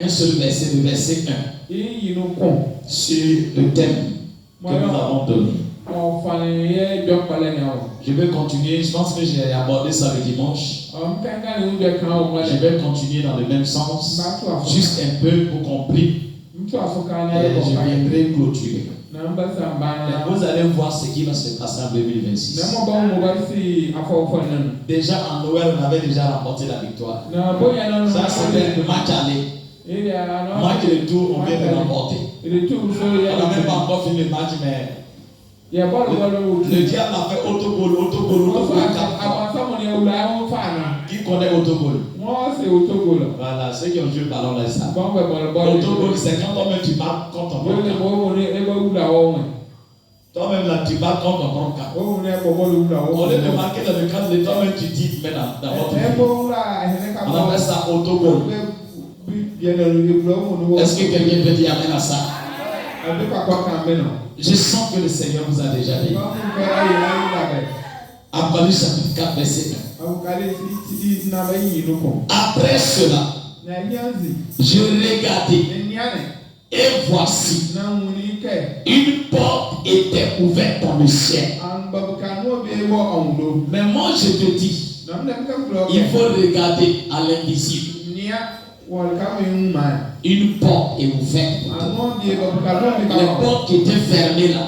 Un seul verset, le verset 1. Sur le thème que nous avons donné. Je vais continuer, je pense que j'ai abordé ça le dimanche. Je vais continuer dans le même sens, juste un peu pour qu'on prie. Et je viendrai clôturer. Vous allez voir ce qui va se passer en 2026. Déjà en Noël, on avait déjà remporté la victoire. Ça, c'était le match aller. Match de retour, on vient de remporter. On n'a même pas encore fini le match, mais le diable a fait autogol. Qui connaît autogol? Voilà, ceux qui ont joué le ballon là, ça. Autogol, c'est quand toi-même tu bats contre ton camp. Toi-même là, tu bats contre ton camp. On est remarqué dans le cadre de toi-même, tu dis maintenant dans votre vie. On appelle ça autogol. Est-ce que quelqu'un peut dire amen à ça? Je sens que le Seigneur vous a déjà dit. Apocalypse chapitre 4, verset 1. Après cela, je regardais et voici une porte était ouverte dans le ciel. Mais moi je te dis, il faut regarder à l'invisible. Une porte est ouverte. Les portes qui étaient fermées là,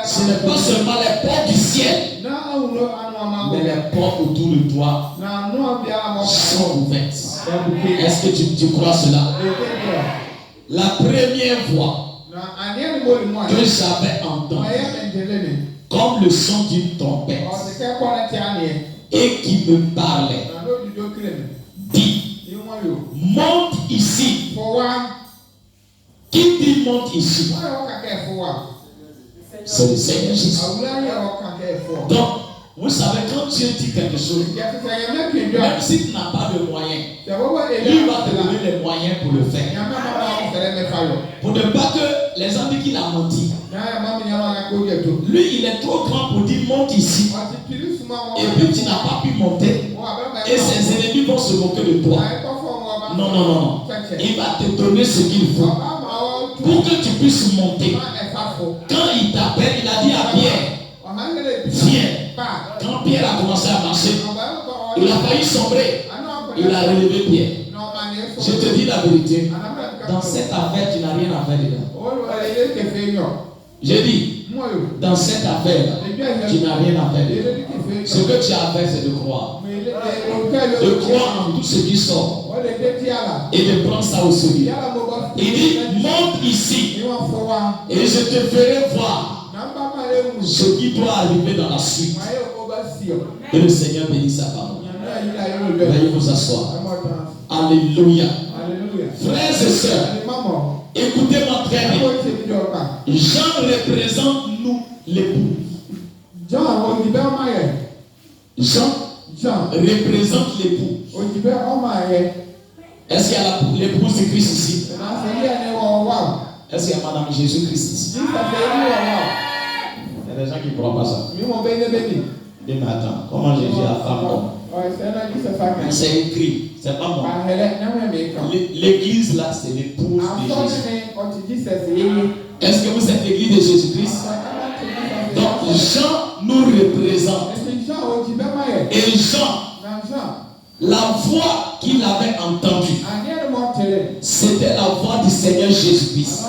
ce n'est pas seulement les portes du ciel, mais les portes autour de toi sont ouvertes. Est-ce que tu crois cela? La première voix que j'avais entendue, comme le son d'une trompette, et qui me parlait, dit: monte ici. Qui dit monte ici? C'est le Seigneur Jésus. Donc, vous savez, quand Dieu dit quelque chose, même si tu n'as pas de moyens, lui va te donner les moyens pour le faire. Pour ne pas que les gens disent qu'il a menti. Lui, il est trop grand pour dire monte ici. Et puis tu n'as pas pu monter. Et ses ennemis vont se moquer de toi. Non. Il va te donner ce qu'il faut pour que tu puisses monter. Quand il t'appelle, il a dit à Pierre: viens. Quand Pierre a commencé à marcher, il a failli sombrer. Il a relevé Pierre. Je te dis la vérité, dans cette affaire, tu n'as rien à faire dedans. J'ai dit, dans cette affaire, tu n'as rien à faire dedans. Ce que tu as à faire, c'est de croire. De croire en tout ce qui sort et de prendre ça au sérieux. Il dit: monte ici et je te ferai voir ce qui doit arriver dans la suite. Que le Seigneur bénisse sa parole. Veuillez vous asseoir. Alléluia. Frères et sœurs, écoutez-moi très bien. Jean représente nous l'époux. Jean représente l'époux. Est-ce qu'il y a l'épouse de Christ ici? Est-ce qu'il y a Madame Jésus-Christ ici? Il y a des gens qui ne croient pas ça. Mais attends, comment Jésus a femme? C'est écrit, c'est pas moi. L'église là, c'est l'épouse de Jésus. Est-ce que vous êtes l'église de Jésus-Christ? Donc Jean nous représente. Et Jean, la voix qu'il avait entendue, c'était la voix du Seigneur Jésus-Christ.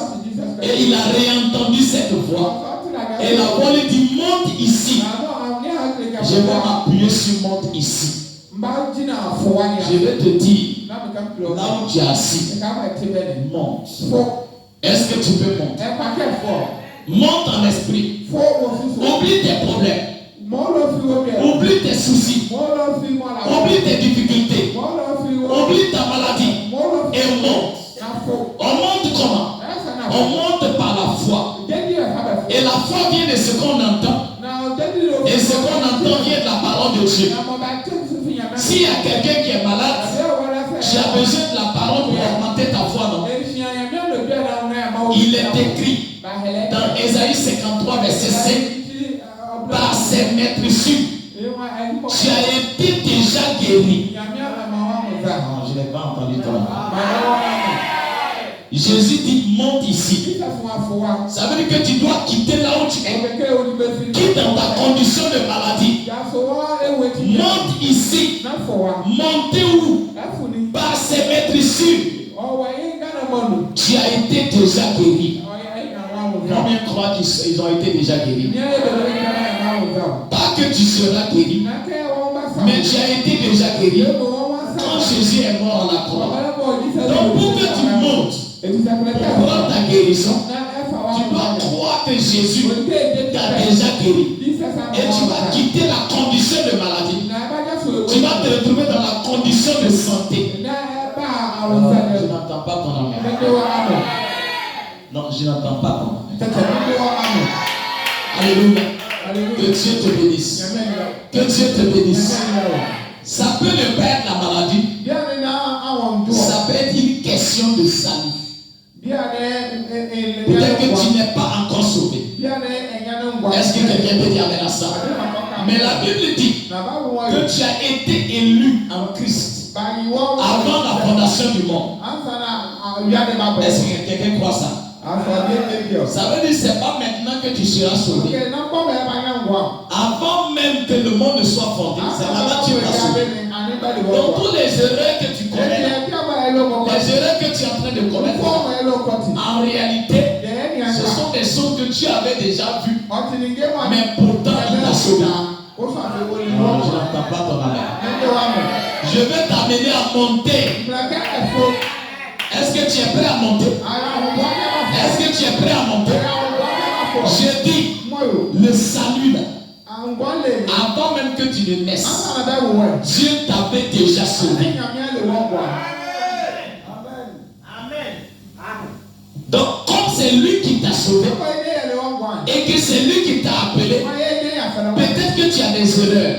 Et il a réentendu cette voix. Et la voix lui dit: monte ici. Je vais m'appuyer sur monte ici. Je vais te dire, là où tu es assis, monte. Est-ce que tu peux monter? Monte en esprit. Oublie tes problèmes. Oublie tes soucis. Oublie tes difficultés. Oublie ta maladie. Et monte. On monte comment? On monte par la foi. Et la foi vient de ce qu'on entend. Et ce qu'on entend vient de la parole de Dieu. S'il y a quelqu'un qui est malade, tu as besoin de la parole pour augmenter ta foi, non? Il est écrit dans Ésaïe 53, verset 5: par ses maîtresses, tu as été déjà guéri. Non, je n'ai pas entendu toi. Jésus dit monte ici. Ça veut dire que tu dois quitter là où tu es. Quitte dans ta condition de maladie. Monte ici. Montez où? Par ses maîtrises. Tu as été déjà guéri. Combien croient qu'ils ont été déjà guéris? Pas que tu seras guéri, mais tu as été déjà guéri quand Jésus est mort à la croix. Donc pour que tu montes, pour prendre ta guérison, tu dois croire que Jésus t'a déjà guéri. Et tu vas quitter la condition de maladie. Tu vas te retrouver dans la condition de santé. Je n'entends pas ton amen. Non, je n'entends pas ton amen. Alléluia. Que Dieu te bénisse. Que Dieu te bénisse. Ça peut ne pas être la maladie. Ça peut être une question de salut. Peut-être que tu n'es pas encore sauvé. Est-ce que quelqu'un peut dire amen à ça? Mais la Bible dit que tu as été élu en Christ avant la fondation du monde. Est-ce que quelqu'un croit ça? Ça veut dire que ce n'est pas maintenant que tu seras sauvé. Avant même que le monde ne soit fondé, c'est là-bas que tu vas sauver. Donc tous les erreurs que tu commets, les erreurs que tu es en train de commettre, en réalité, ce sont des choses que tu avais déjà vues, mais pourtant il t'a sauvé. Non, je n'entends pas ton amen. Je vais t'amener à monter. Est-ce que tu es prêt à monter? Est-ce que tu es prêt à monter? Je dis, le salut là, avant même que tu ne naisses, Dieu t'avait déjà sauvé. Donc, comme c'est lui qui t'a sauvé et que c'est lui qui t'a appelé, peut-être que tu as des erreurs,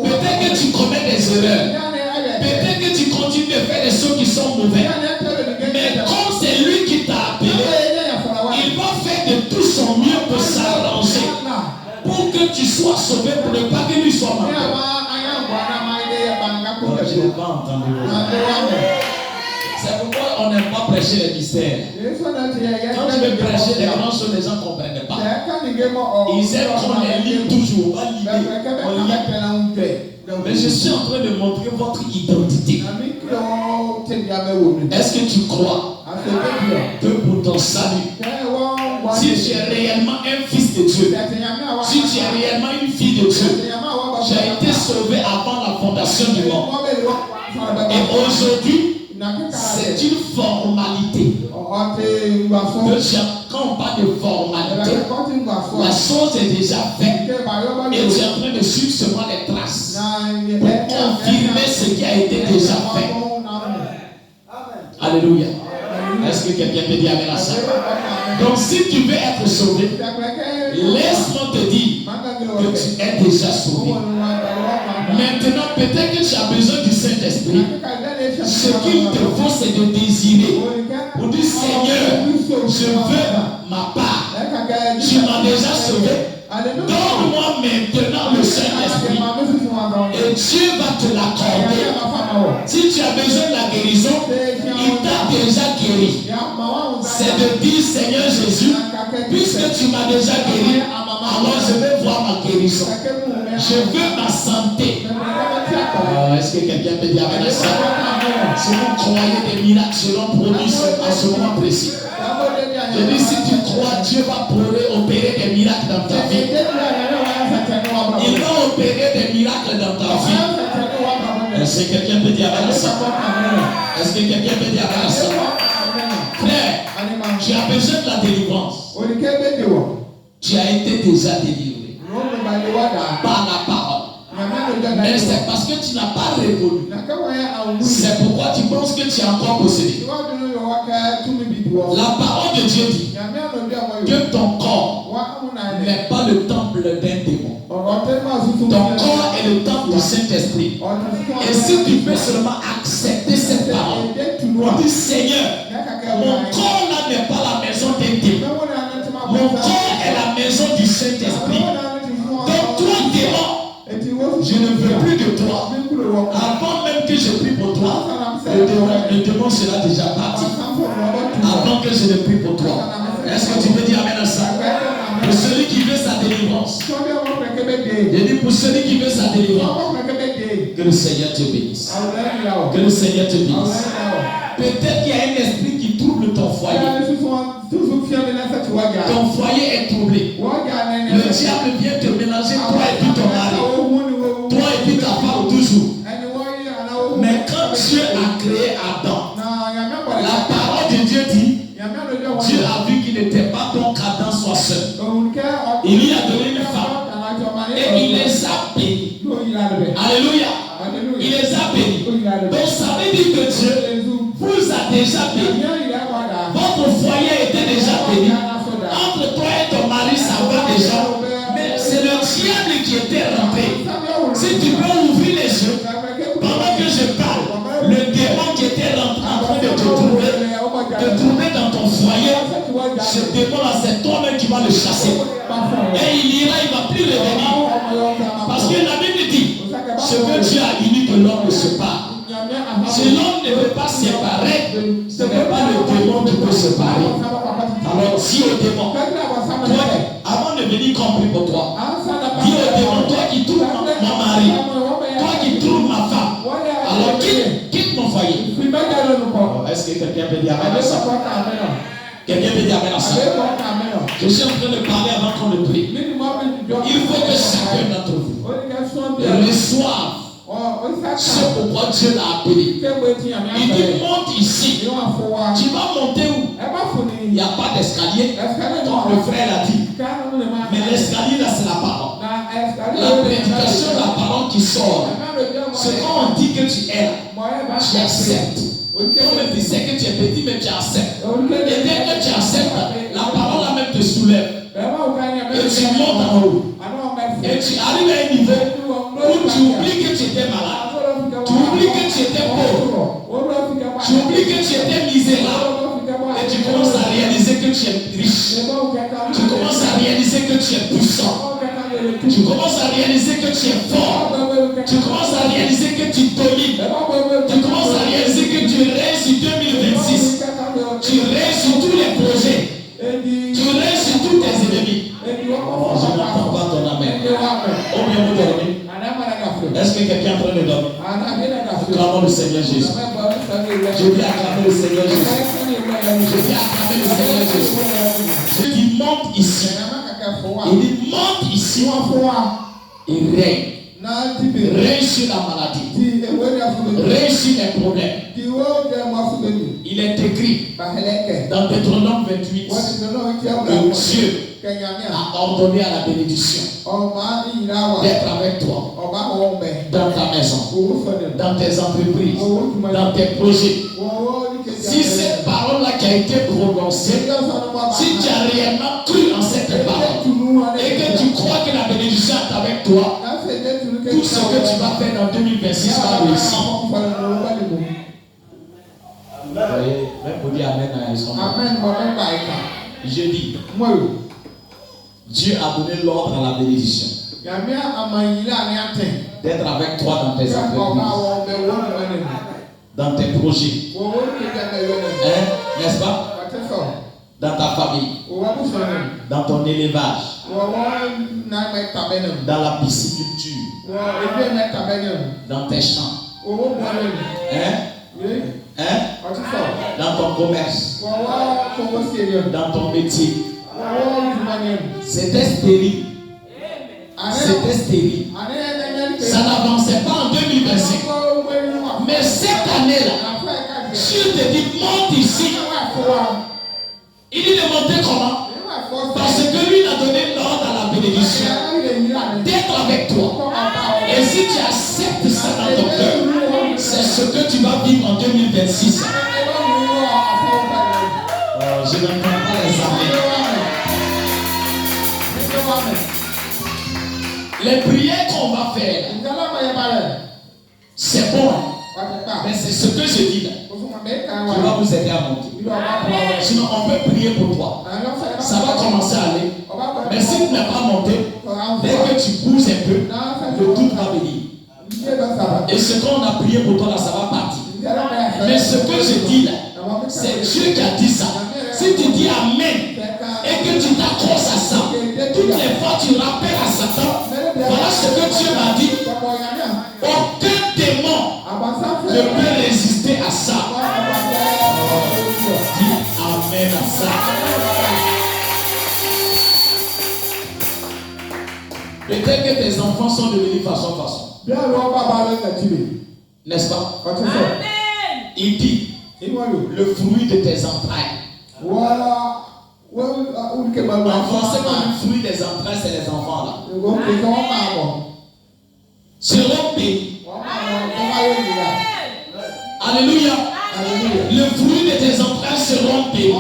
peut-être que tu commets des erreurs, peut-être que tu continues de faire des choses qui sont mauvaises. Mais comme c'est lui qui t'a appelé, il va faire de tout son mieux pour s'arranger, pour que tu sois sauvé, pour ne pas que lui soit mort. Je n'ai pas entendu. C'est pourquoi on n'aime pas prêcher les mystères. Quand tu veux prêcher les grandes choses, les gens ne comprennent pas. Ils aiment qu'on les lit toujours, pas l'idée. Mais je suis en train de montrer votre identité. Est-ce que tu crois que pour ton salut, si tu es réellement un fils de Dieu, si tu es réellement une fille de Dieu, tu as été sauvé avant la fondation du monde. Et aujourd'hui, c'est une formalité. Quand on parle de formalité, la chose est déjà faite et tu es en train de suivre seulement les traces pour confirmer ce qui a été déjà fait. Alléluia. Est-ce que quelqu'un peut dire amen à ça? Donc si tu veux être sauvé, laisse-moi te dire que tu es déjà sauvé. Maintenant, peut-être que tu as besoin du Saint-Esprit. Ce qu'il te faut, c'est de désirer. Pour dire, Seigneur, je veux ma part. Tu m'as déjà sauvé. Donne-moi maintenant le Saint-Esprit. Et Dieu va te l'accorder. Si tu as besoin de la guérison, il t'a déjà guéri. C'est de dire, Seigneur Jésus, puisque tu m'as déjà guéri, alors je vais voir ma guérison. Je veux ma santé. Est-ce que quelqu'un peut dire amen à ça? Si vous croyez des miracles seront produits à ce moment précis. Je dis, si tu crois, Dieu va opérer des miracles dans ta vie. Il va opérer des miracles dans ta vie. Est-ce que quelqu'un peut dire amen à ça? Est-ce que quelqu'un peut dire amen à ça? Frère, tu as besoin de la délivrance. Tu as été déjà délivré par la parole. Mais c'est parce que tu n'as pas révolu. C'est pourquoi tu penses que tu es encore possédé. La parole de Dieu dit que ton corps n'est pas le temple d'un démon. Ton corps est le temple du Saint-Esprit. Et si tu peux seulement accepter cette parole, dis Seigneur, mon corps là n'est pas la maison d'un démon. Mon corps est la maison du Saint-Esprit. Donc toi, démon, je ne veux plus de toi. Avant même que je prie pour toi, le démon sera déjà parti. je le prie pour toi. Est-ce que tu peux dire amen à ça? Pour celui qui veut sa délivrance. Je dis pour celui qui veut sa délivrance. Que le Seigneur te bénisse. Que le Seigneur te bénisse. Peut-être qu'il y a un esprit qui trouble ton foyer. Ton foyer est troublé. Le diable vient te mélanger toi et puis ton mari. Toi et puis ta femme toujours. Mais quand Dieu a créé Adam, la parole de Dieu dit, Dieu a vu qu'il n'était pas bon qu'Adam soit seul. Il lui a donné une femme. Et il les a bénis. Alléluia. Il les a bénis. Donc ça veut dire que Dieu vous a déjà béni. Votre foyer était déjà béni. Entre toi et ton mari, ça va déjà. Mais c'est le diable qui était rentré. Si tu peux ouvrir les yeux, pendant que je parle, le démon qui était rentré en train de te trouver dans ton foyer, ce démon-là, c'est toi-même qui vas le chasser. Et il ira, il ne va plus revenir. Parce que la Bible dit, ce que Dieu a uni, que l'homme ne se parle. Si l'homme ne veut pas séparer, ce n'est pas le démon qui peut séparer. Alors dis au démon, toi, avant de venir compris pour toi, dis au démon, toi qui trouves mon mari, toi qui trouves ma femme, alors quitte mon foyer. Est-ce que quelqu'un peut dire amen à ça? Quelqu'un peut dire amen à ça? Je suis en train de parler avant qu'on le prie. Il faut que chacun d'entre vous reçoive ce pourquoi Dieu l'a appelé. Il dit monte ici. Tu vas monter où? Il n'y a pas d'escalier, comme le frère l'a dit. Mais l'escalier là, c'est la parole. La prédication, la parole qui sort. C'est quand on dit que tu es là, tu acceptes. On me disait que tu es petit, mais tu acceptes. Et dès que tu acceptes, la parole là même te soulève. Et tu montes en haut. Et tu arrives à un niveau où tu oublies que tu étais malade. Tu oublies que tu étais pauvre. Tu oublies que tu étais misérable. Et tu commences à réaliser que tu es riche. Tu commences à réaliser que tu es puissant. Tu commences à réaliser que tu es fort. Tu commences à réaliser que tu domines. Tu commences à réaliser que tu réussis 2026. Tu réussis tous les projets. Tu réussis tous tes ennemis. Je n'entends pas ton amen. Oh bien vous dormez. Est-ce que quelqu'un est en train de dormir? Acclamons le Seigneur Jésus. Je dis acclamer le Seigneur Jésus. Je dis acclamer le Seigneur Jésus. Je dis monte ici. Il dit monte ici. Et règne. Règne sur la maladie. Règne sur les problèmes. Il est écrit dans Deutéronome 28 que Dieu a ordonné à la bénédiction d'être avec toi dans ta maison, dans tes entreprises, dans tes projets. Si cette parole-là qui a été prononcée, si tu as réellement cru en cette parole et que tu crois que la bénédiction est avec toi, tout ce que tu vas faire dans 2026 va réussir. Même pour dire amen à son je dis, Dieu a donné l'ordre à la bénédiction d'être avec toi dans tes entreprises, dans tes projets, n'est-ce pas? Dans ta famille, dans ton élevage, dans la pisciculture, dans tes champs, dans ton commerce, dans ton métier. C'était stérile. C'était stérile. Ça n'avançait pas en 2025. Mais cette année-là, Dieu te dit monte ici. Il dit de monter comment? Parce que lui il a donné l'ordre à la bénédiction d'être avec toi. Et si tu acceptes ça dans ton cœur, c'est ce que tu vas vivre en 2026. Je n'entends pas les amens. Les prières qu'on va faire, c'est bon. Mais c'est ce que je dis là. Je vais vous aider à monter. Sinon, on peut prier pour toi. Ça va commencer à aller. Mais si tu n'es pas monté, dès que tu bouges un peu, le doute va venir. Et ce qu'on a prié pour toi là, ça va partir. Mais ce que je dis là, C'est Dieu qui a dit ça. Si tu dis Amen et que tu t'accroches à ça, toutes les fois tu rappelles à Satan, voilà ce que Dieu m'a dit. Aucun démon ne peut résister à ça. Dis Amen à ça. Peut-être que tes enfants sont devenus façon. N'est-ce pas? Amen. Il dit le fruit de tes entrailles. En français, le fruit des entrailles, c'est les enfants là. Seront bénis. Alléluia. Le fruit de tes entrailles seront bénis.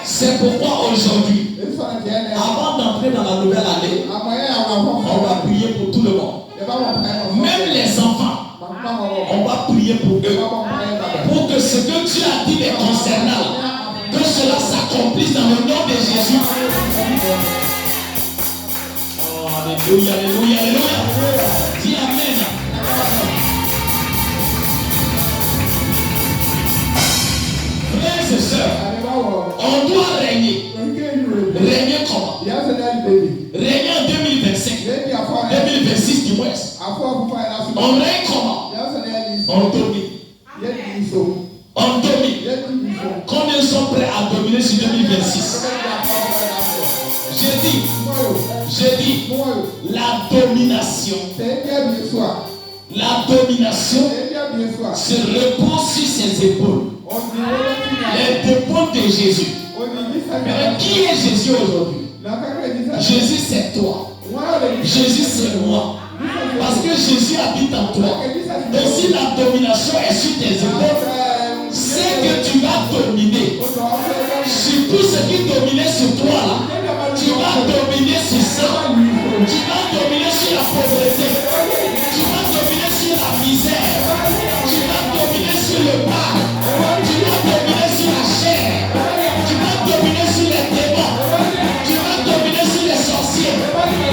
C'est pourquoi aujourd'hui, avant d'entrer dans la nouvelle année, on va prier pour tout le monde. Même les enfants, on va prier pour eux. Pour que ce que Dieu a dit les concernant, que cela s'accomplisse dans le nom de Jésus. Oh, alléluia, alléluia, alléluia. Dis Amen. Frères et sœurs, on doit régner. Régner comment? Régner en 2025, 2026 du moins. On règne comment? On domine. On domine. Combien sont prêts à dominer sur 2026? J'ai dit, la domination se repose sur ses épaules. Les épaules de Jésus. Mais qui est Jésus aujourd'hui? Jésus c'est toi. Jésus c'est moi. Parce que Jésus habite en toi. Et si la domination est sur tes épaules, c'est que tu vas dominer. Sur tout ce qui dominait sur toi là, tu vas dominer sur ça. Tu vas dominer sur la pauvreté. Tu vas dominer sur la misère. Tu vas dominer sur le mal. Tu vas dominer sur la chair. Tu vas dominer sur les démons. Tu vas dominer sur les sorciers.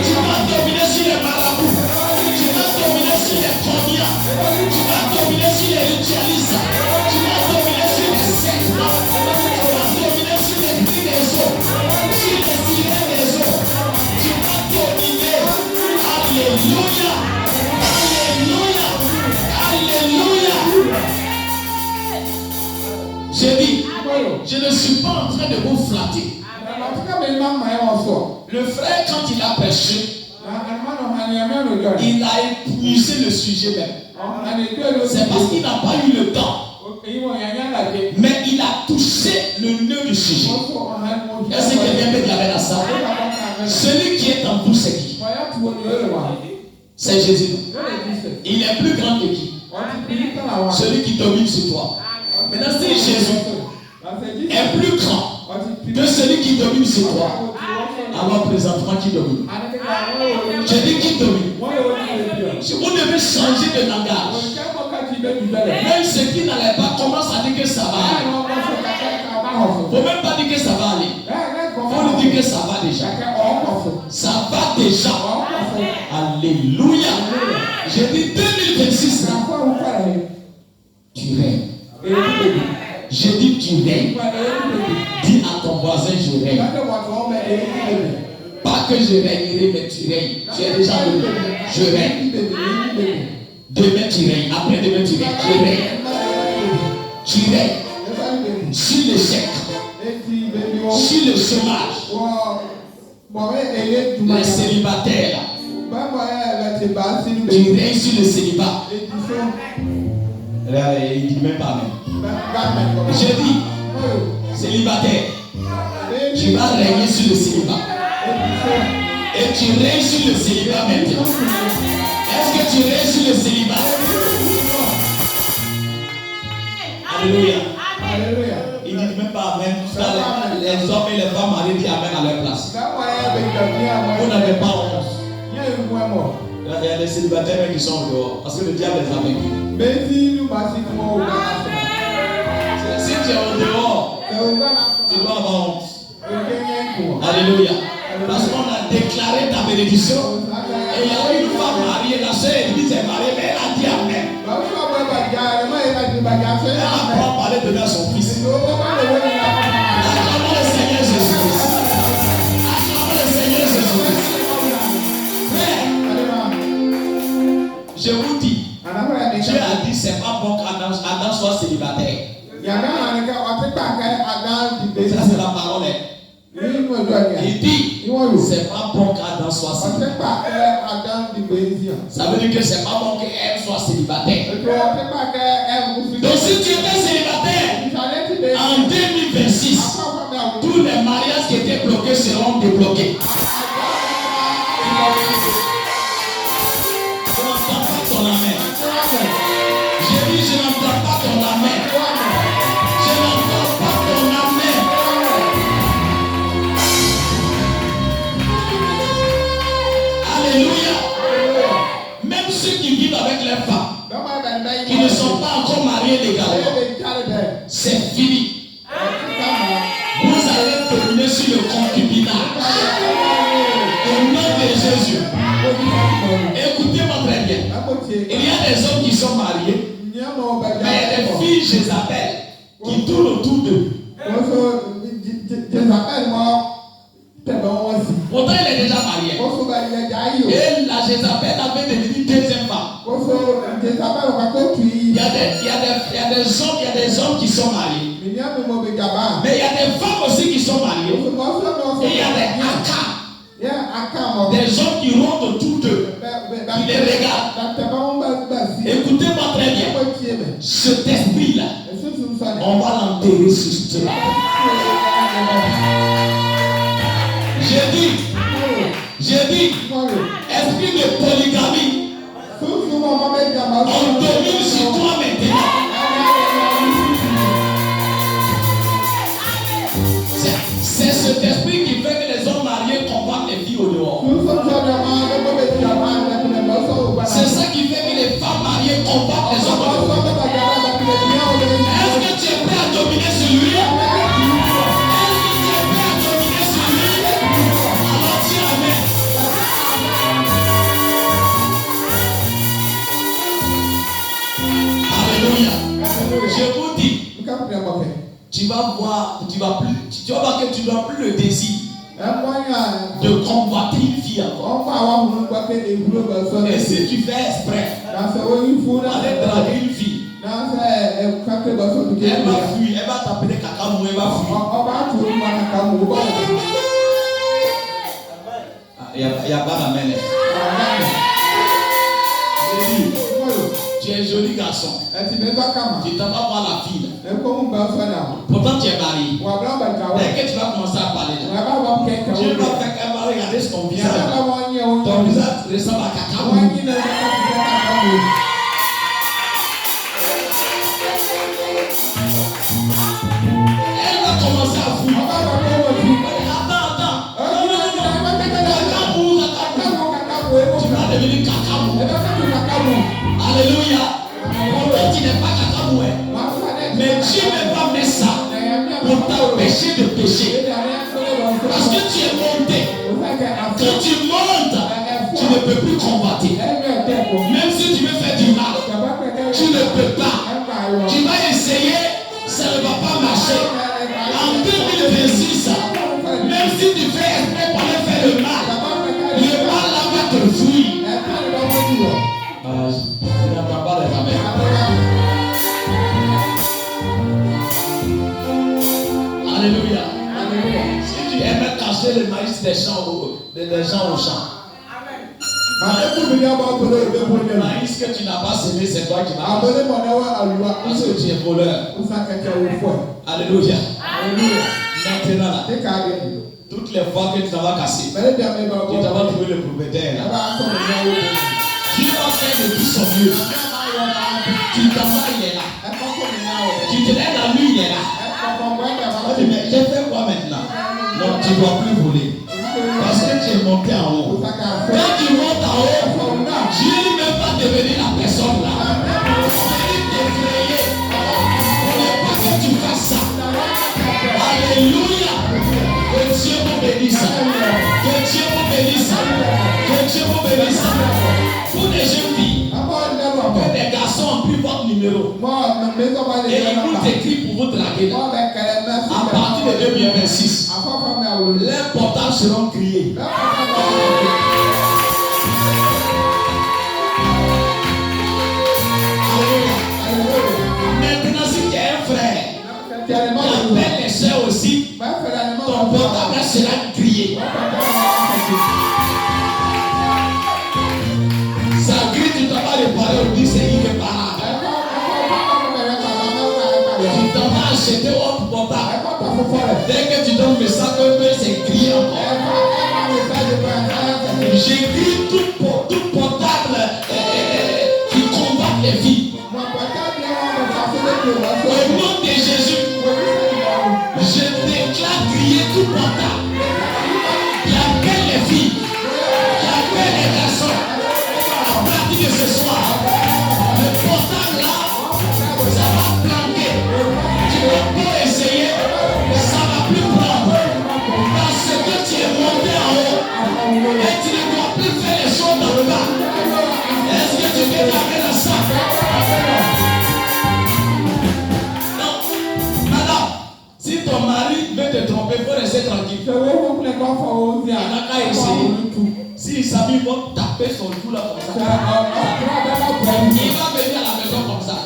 Tu vas dominer sur les marabouts. Tu vas dominer sur les cognats. Tu vas dominer sur les ritualistes. Tu vas dominer sur les sectes. Tu vas dominer sur les cris des eaux. Sur les sirènes des eaux. Tu vas dominer. Alléluia. Alléluia. Alléluia. J'ai dit, je ne suis pas en train de vous flatter. Le frère, quand il a prêché, il a épuisé le sujet même. C'est parce qu'il n'a pas eu le temps. Mais il a touché le nœud du sujet. Est-ce que quelqu'un peut dire à ça? Celui qui est en vous, c'est qui? C'est Jésus. Il est plus grand que qui? Celui qui domine sur toi. Maintenant, si Jésus est plus grand que celui qui domine sur toi, alors présentement qui domine? Je dis qui domine. Si vous devez changer de langage, même ceux qui n'allaient pas commencent à dire que ça va aller. Il ne faut même pas dire que ça va aller. Il faut lui dire que ça va déjà. Ça va déjà. Alléluia. J'ai dit 2026. Tu règnes. J'ai dit tu règnes. Dis à ton voisin je règne. Pas que je règnerai, mais tu règnes. Tu es déjà venu. Je règne. Demain tu règnes. Après demain tu règnes. Je règne. Tu règnes. Sur l'échec. Sur le chômage. Les célibataires. Tu règnes sur le célibat. Il ne dit même pas même. J'ai dit, célibataire, tu vas régner sur le célibat. Et tu règnes sur le célibat maintenant. Est-ce que tu règnes sur le célibat? Alléluia. Il ne dit même pas amen. Les hommes et les femmes mariés disent amen à leur place. Vous n'avez pas honte. Il y a des célibataires qui sont dehors parce que le diable les a vaincus. Si tu es au dehors, tu dois avoir honte. Alléluia. Parce qu'on a déclaré ta bénédiction. Et il y a une femme mariée, la sœur Église est mariée, mais elle a dit amen. Elle a pas parlé de son Ça c'est la parole. Il dit, c'est pas bon qu'Adam soit célibataire. Ça veut dire que c'est pas bon qu'Ève soit célibataire. Donc si tu étais célibataire, en 2026, tous les mariages qui étaient bloqués seront débloqués. Je n'entends pas ton amen. J'ai dit, je n'entends pas ton amen. Je n'entends pas ton amen. Alléluia. Même ceux qui vivent avec leurs femmes, qui ne sont pas encore mariés légalement, c'est fini. Vous allez terminer sur le concubinage. Au nom de Jésus. Écoutez-moi très bien. Il y a des hommes qui sont mariés, mais il y a des filles Jézabel qui tournent autour d'eux. Pourtant, il est déjà marié. Et la Jézabel avait devenu deuxième femme. Il y a des hommes qui sont mariés. Mais il y a des femmes aussi qui sont mariées. Et il y a des Akam. Des hommes qui rentrent autour d'eux. Qui les regardent. Écoutez-moi très bien. Cet esprit-là, on va l'enterrer sur ce terrain. J'ai dit, esprit de polygamie, on domine sur toi maintenant. C'est cet esprit qui fait que les hommes mariés combattent les filles au dehors. C'est ça qui fait que les femmes mariées combattent les hommes au dehors. Est-ce que tu es prêt à dominer sur lui? Je vous dis, tu vas voir que tu n'as plus le désir de convoiter une fille encore. Et si tu fais exprès d'aller draguer une fille, elle va fuir, elle va t'appeler Kakamou, elle va fuir. Il n'y a pas d'amen. Tu es joli garçon. Tu ne vas pas voir la fille. Pourtant tu es marié. Dès que tu vas commencer à parler, tu vas faire qu'elle va regarder son visage. Ton visage ressemble à Kakamou. Elle va commencer à fouiller. Attends. Tu vas devenir Kakamou. Alléluia. Pourtant tu n'es pas Kakamoué. Mais Dieu ne va mettre ça pour t'empêcher de pécher. Parce que tu es monté. Quand tu montes, tu ne peux plus combattre. Même si tu veux faire du mal, tu ne peux pas. Tu vas essayer, ça ne va pas marcher. En 2026, même si tu fais exprès pour aller faire le mal là va te fuir. Je n'entends pas les amens. Alléluia. Si tu aimes cacher le maïs des gens au champ. Le maïs que tu n'as pas semé, c'est toi qui vas cacher. Parce que tu es voleur. Alléluia. Maintenant là, toutes les fois que tu t'en vas casser, tu t'en vas trouver le propriétaire là. Dieu va faire de tout son mieux. Tu t'en vas, il est là. Tu te lèves la nuit, il est là. Mais j'ai fait quoi maintenant? Non, tu ne dois plus voler. Parce que tu es monté en haut. Quand tu montes en haut, Dieu ne va pas devenir la personne là. Il va t'effrayer. On ne veut pas que tu fasses ça. Alléluia. Que Dieu vous bénisse. Que Dieu vous bénisse. Que Dieu vous bénisse. Pour les jeunes filles, que des garçons ont pris votre numéro et ils vous écrivent pour vous draguer. À partir de 2026, leurs portables seront grillés. Maintenant, si tu es un frère appelle les soeurs aussi. Ton portable sera grillé. Ça grille, tu t'en vas réparer au 10 et il est pas là. Tu t'en vas acheter autre portable. Dès que tu donnes le sac, c'est grillé encore. J'écris tout portable qui combat les filles. Au nom de Jésus, je déclare griller tout portable. Il appelle les filles, il appelle les garçons. À partir de ce soir, le portable là, ça va planter. Tu vas pas essayer, ça va plus prendre. Parce que tu es monté en haut et tu ne dois plus faire les choses dans le bas. Est-ce que tu peux garder la ça? Si ton mari veut te tromper, il faut rester tranquille. Il n'a qu'à essayer. S'il s'habille, il va taper son cou là comme ça. Il va venir à la maison comme ça.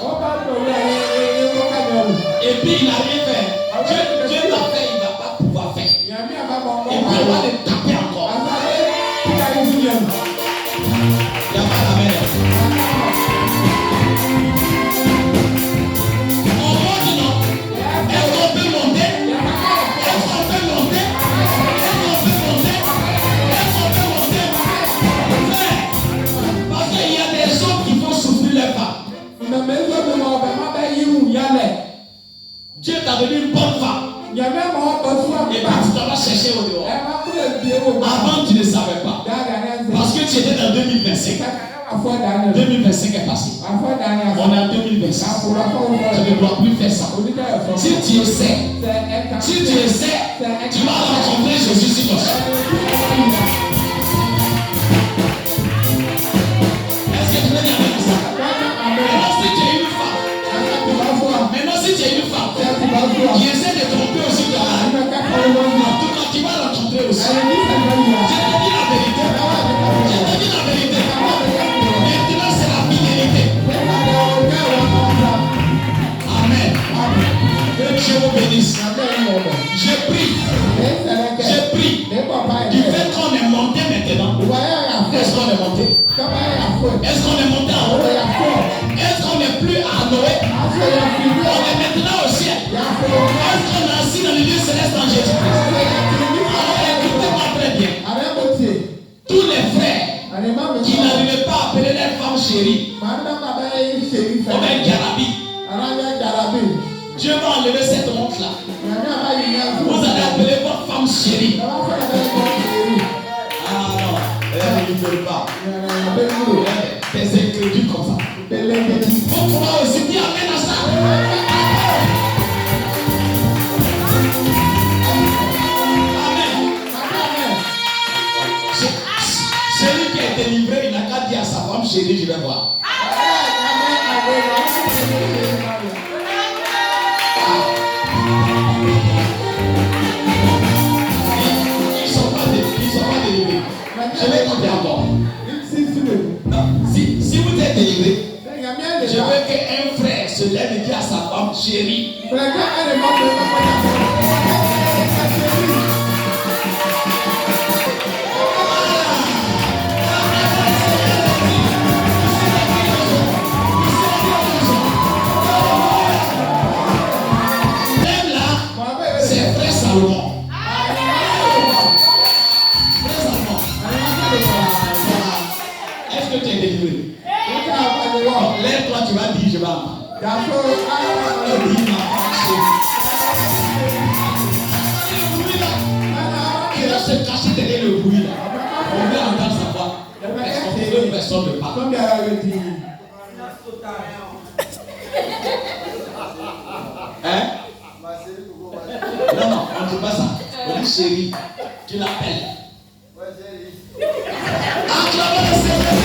Et puis il n'a rien fait. Dieu l'a fait, il ne va pas pouvoir faire. Et puis on va le taper encore. Il n'y a pas la mère. Dieu t'a donné une bonne femme. Et puis tu t'en vas chercher au dehors. Avant tu ne savais pas. Parce que tu étais dans 2025. 2025 est passé. On est en 2026. Tu ne dois plus faire ça. Si tu essaies, tu vas rencontrer Jésus sur ton chemin. Est-ce que tu veux dire ça? Maintenant, si tu es une femme qui essaie de tromper aussi ton mari, en tout cas, tu vas la tromper aussi. Je te dis la vérité. Maintenant, c'est la fidélité. Amen. Que Dieu vous bénisse. Je prie. Du fait qu'on est monté maintenant. Est-ce qu'on est monté? Est-ce qu'on est monté en haut? Est-ce qu'on n'est plus à Noé? On est maintenant au ciel. Est-ce qu'on est assis dans le lieu céleste en Jésus-Christ? Alors écoutez-moi très bien. Tous les frères qui n'arrivaient pas à appeler leur femme chérie, Dieu va enlever cette honte-là. Vous allez appeler votre femme chérie. Ah non, elle ne veut pas. Des incrédules comme ça. Faut pouvoir aussi dire amen à ça. Amen. Celui qui a été livré, il n'a qu'à dire à sa femme chérie, je vais voir. Ils sont pas délivrés. Je vais compter encore. Non, si vous êtes délivré, je veux qu'un frère se lève et dise à sa femme chérie. Même là, c'est frère Salomon. Frère Salomon. Est-ce que tu es délivré? Lève-toi, tu vas dire, je vais en il va se cacher derrière le bruit là. On veut entendre sa voix. Est-ce qu'on fait une personne de parler? Hein? Non, on ne dit pas ça. On dit chérie, tu l'appelles. Acclamez le Seigneur.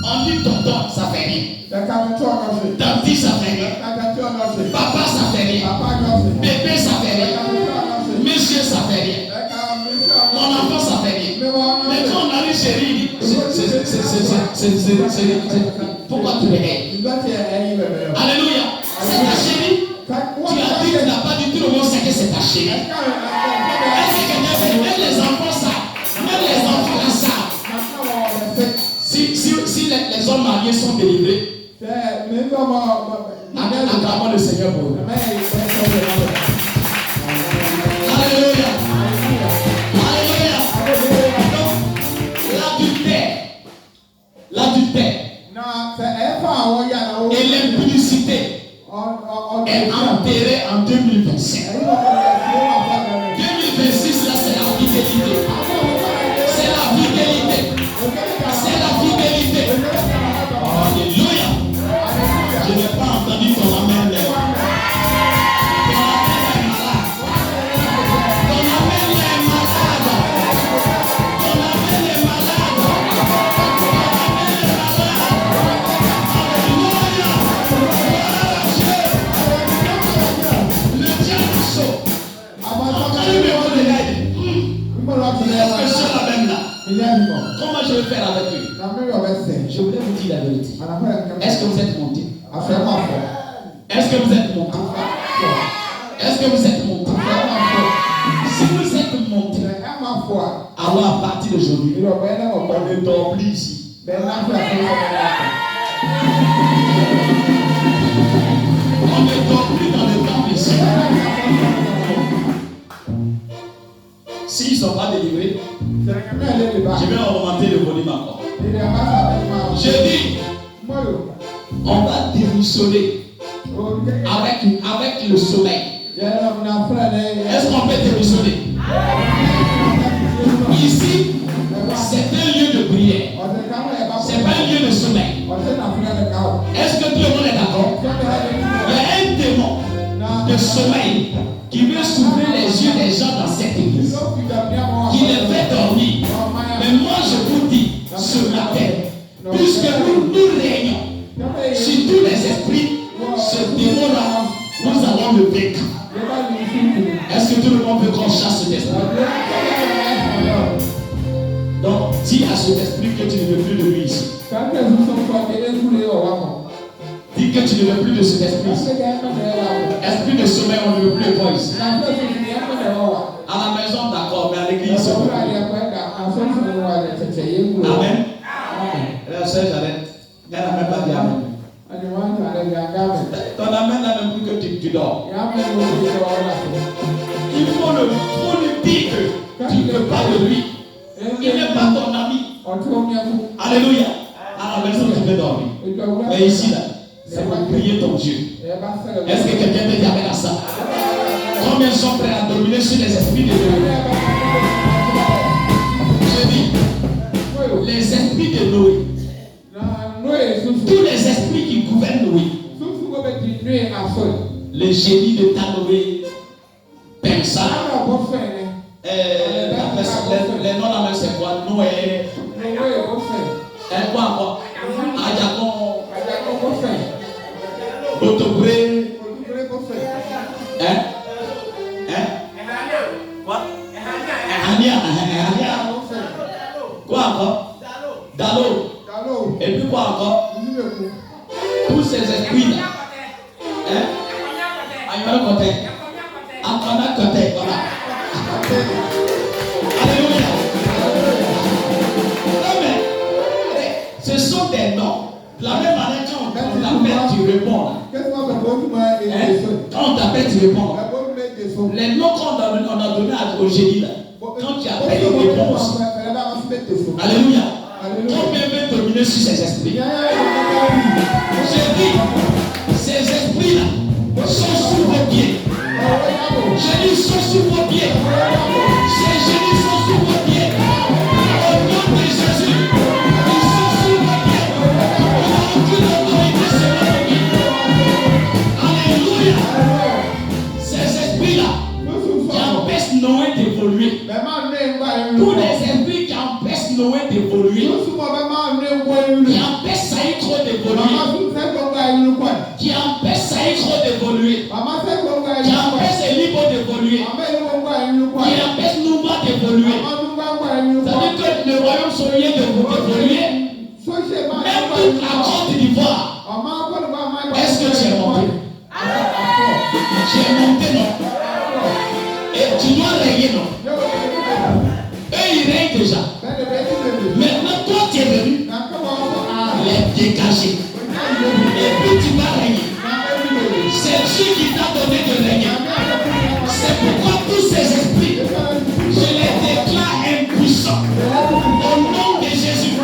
On dit tonton, ça fait rien. Tante, ça fait rien. Papa, ça fait rien. Bébé, ça fait rien. Monsieur, ça fait rien. Mon enfant, ça fait rien. Mais quand on arrive chez lui, pourquoi tu me hais? Alléluia. C'est ta chérie. Tu as dit que tu n'as pas dit, tout le monde sait que c'est ta chérie. Est-ce que même les enfants savent? Même les enfants là savent. Si les hommes mariés sont délivrés, acclamons le Seigneur pour eux. Alléluia. Alléluia. L'adultère et l'impudicité est enterré en 2025. 2026, là, c'est la fidélité. C'est la fidélité. C'est la fidélité. Alléluia. Je n'ai pas entendu ton amen. Ton amen est malade. Ton amen est malade. Ton amen est malade. Comment je vais faire avec lui? Je voulais vous dire la vérité. Est-ce que vous êtes monté? Est-ce que vous êtes monté? Est-ce que vous êtes monté? Si vous êtes monté, alors à partir d'aujourd'hui, on ne dort plus ici. On ne dort plus dans le temple ici. S'ils ne sont pas délivrés, je vais augmenter le volume encore. Je dis, on va démissionner avec le sommeil. Est-ce qu'on peut démissionner? Ici, c'est un lieu de prière. C'est pas un lieu de sommeil. Est-ce que tout le monde est d'accord? Il y a un démon de sommeil qui veut s'ouvrir les yeux des gens dans cette église, qui les fait dormir. Mais moi je vous dis ce matin, puisque nous régnons sur tous les esprits, ce démon-là, nous allons le vaincre. Est-ce que tout le monde veut qu'on chasse cet esprit? Donc dis à cet esprit que tu ne veux plus de lui ici. Dis que tu ne veux plus de cet esprit. Esprit de sommeil, on ne veut plus voir ici. À la maison, d'accord, mais à l'église, on veut plus. Amen. La sœur Jeannette, elle n'a même pas dit amen. Ton amen n'a même plus que tu dors. Il faut lui dire que tu ne veux pas de lui. Il n'est pas ton ami. Alléluia. À la maison, tu peux dormir. Mais ici, là, c'est pour prier ton Dieu. Est-ce que quelqu'un peut dire amen à ça? Combien sont prêts à dominer sur les esprits de Dieu? Je dis, les esprits de Noé, tous les esprits qui gouvernent Noé, les génies de Tanoé, Pensa, les noms là, c'est quoi? Noé, quoi encore? Ayakon, Botobré, quoi? Quoi encore? Dalo. Et puis quoi encore? Tous ces esprits là. Voilà. Alléluia. Non mais, ce sont des noms. De la même manière quand on t'appelle, tu réponds. Quand on t'appelle, tu réponds. Les noms qu'on a donnés au génie là. Quand tu appelles, il répond aussi. Alléluia. Combien veut dominer sur ces esprits? J'ai dit, ces esprits-là sont sous vos pieds. J'ai dit, sont sous vos pieds. Ces génies sont sous vos pieds. Au nom de Jésus, ils sont sous vos pieds. Ils n'ont aucune autorité sur votre vie. Alléluia. Ces esprits-là qui empêchent Noé d'évoluer. Tous les esprits qui empêchent Noé d'évoluer, qui empêchent Saïd trop d'évoluer, Tu es monté, non? Et tu dois régner, non? Eux, ils règnent déjà. Maintenant, toi, tu es venu les dégager. Et puis, tu vas régner. C'est Dieu qui t'a donné de régner. C'est pourquoi tous ces esprits, je les déclare impuissants. Au nom de Jésus.